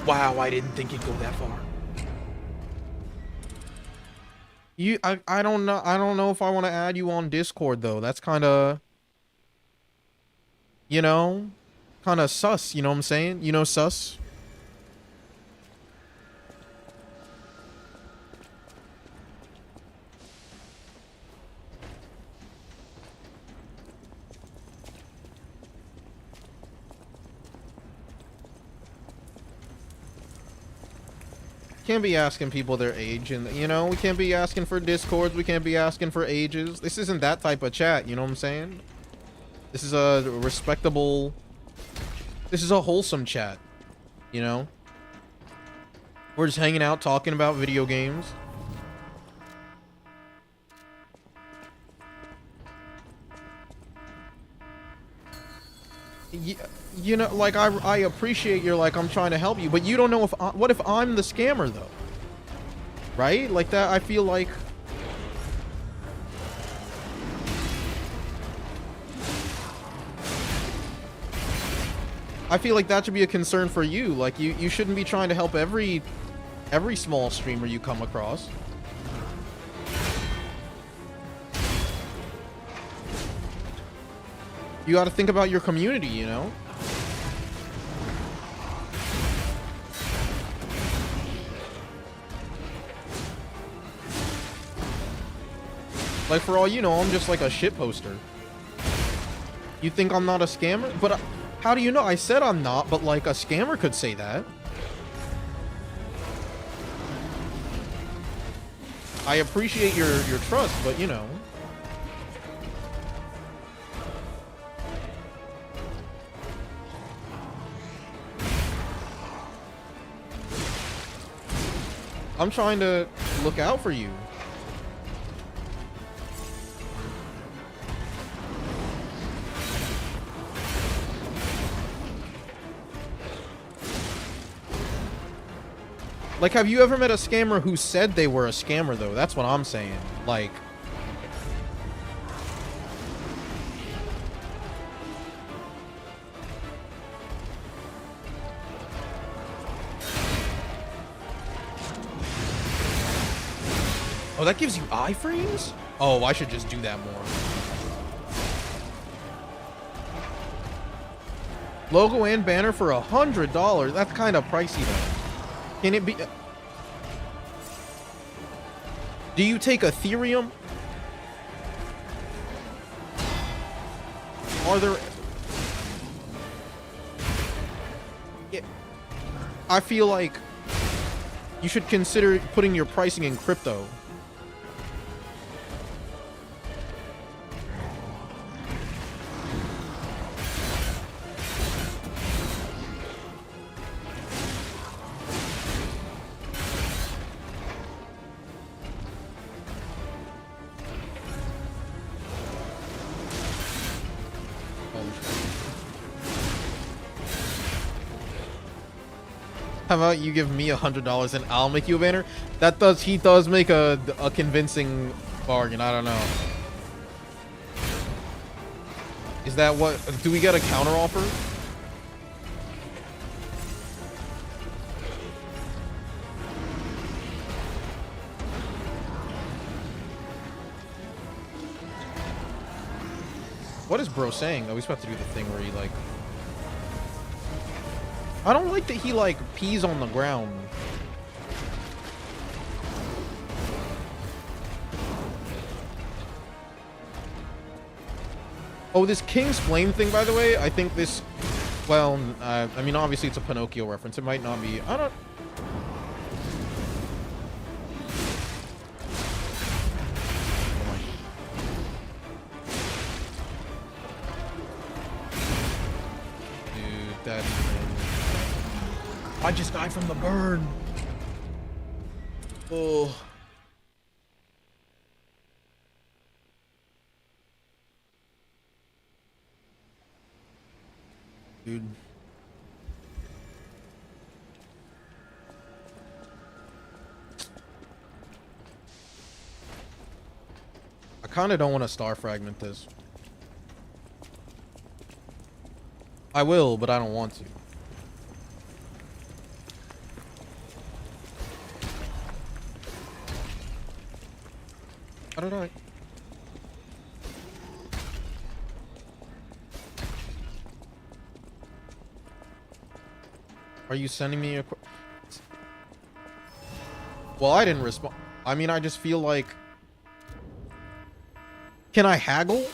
Wow, I didn't think you'd go that far. I don't know if I want to add you on Discord though. That's kind of, you know, kind of sus, you know what I'm saying? You know sus? Can't be asking people their age, and you know, we can't be asking for Discords, we can't be asking for ages. This isn't that type of chat, you know what I'm saying? This is a respectable, this is a wholesome chat, you know? We're just hanging out talking about video games. You know, like, I appreciate you're like, I'm trying to help you, but you don't know if what if I'm the scammer though? Right? Like that, I feel like that should be a concern for you. Like you shouldn't be trying to help every small streamer you come across. You got to think about your community, you know? Like, for all you know, I'm just like a shit poster. You think I'm not a scammer? But how do you know? I said I'm not, but like a scammer could say that. I appreciate your trust, but you know. I'm trying to look out for you. Like, have you ever met a scammer who said they were a scammer, though? That's what I'm saying. Like... Oh, that gives you iframes? Oh, I should just do that more. Logo and banner for $100. That's kind of pricey, though. Can it be... Do you take Ethereum? Are there... Yeah. I feel like you should consider putting your pricing in crypto. How about you give me $100 and I'll make you a banner? He does make a convincing bargain. I don't know. Is that what? Do we get a counter offer? What is bro saying? Oh, he's about to do the thing where he like... I don't like that he like pees on the ground. Oh, this King's Flame thing, by the way, I think this... Well, I mean, obviously it's a Pinocchio reference. It might not be... I don't... Dude, that... I just died from the burn. Oh. Dude. kind of don't want to star fragment this. I will, but I don't want to. How did I? Are you sending me a... Well, I didn't respond. I mean, I just feel like... Can I haggle?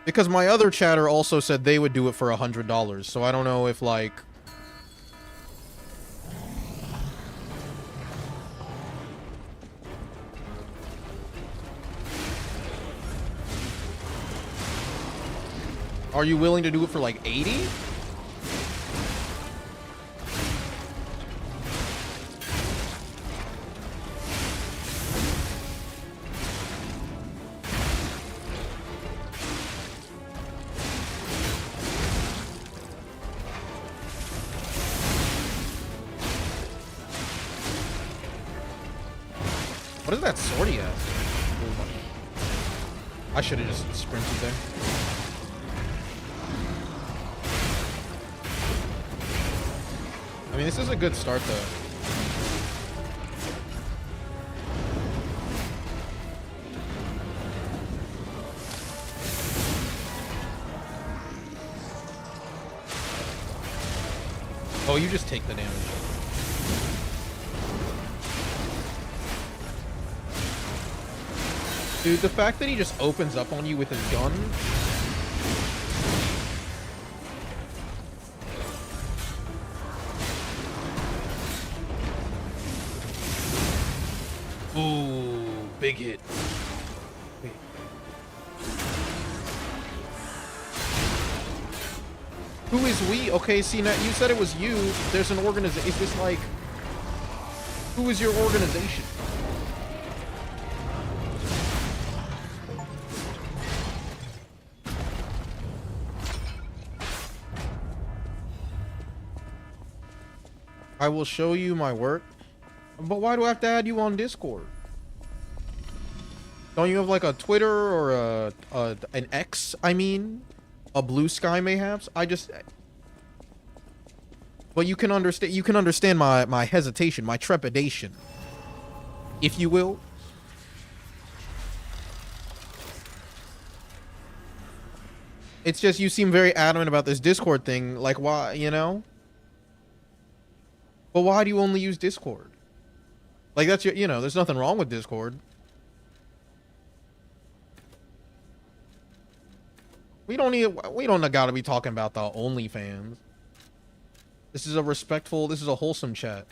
Because my other chatter also said they would do it for $100, so I don't know if, like... Are you willing to do it for like 80? What is that sword he has? I should have just sprinted there. I mean, this is a good start, though. Oh, you just take the damage. Dude, the fact that he just opens up on you with his gun... Ooh, big hit. Wait. Who is we? Okay, see, now you said it was you. There's an organization. Is this like... Who is your organization? I will show you my work. But why do I have to add you on Discord? Don't you have like a Twitter or an X? I mean, a Blue Sky mayhaps. I just. Well, you can understand. You can understand my hesitation, my trepidation, if you will. It's just you seem very adamant about this Discord thing. Like, why? You know. But why do you only use Discord? Like, that's your, you know, there's nothing wrong with Discord. We don't gotta be talking about the OnlyFans. This is a respectful, this is a wholesome chat.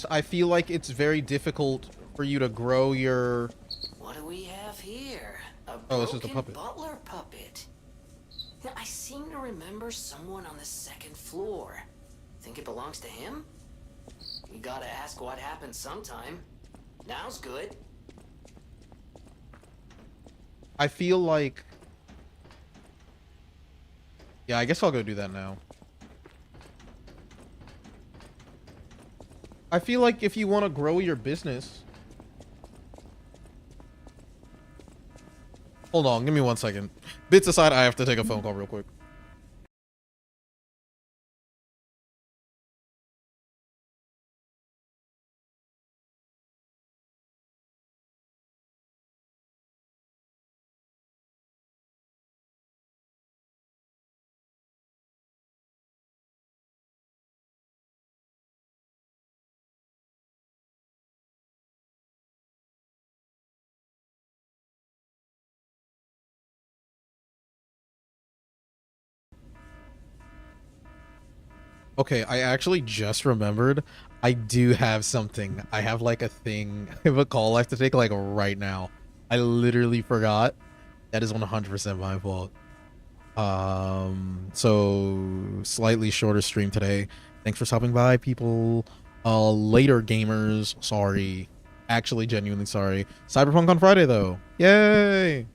I feel like it's very difficult for you to grow your... What do we have here? A Oh, this is the broken puppet. butler puppet. Now, I seem to remember someone on the second floor. Think it belongs to him? We gotta ask what happened sometime. Now's good. I feel like... Yeah, I guess I'll go do that now. I feel like if you want to grow your business... Hold on, give me 1 second. Bits aside, I have to take a phone call real quick. Okay, I actually just remembered I do have something. I have like a thing. I have a call I have to take like right now. I literally forgot. That is 100% my fault. So slightly shorter stream today. Thanks for stopping by, people. Later, gamers. Sorry. Actually, genuinely sorry. Cyberpunk on Friday, though. Yay!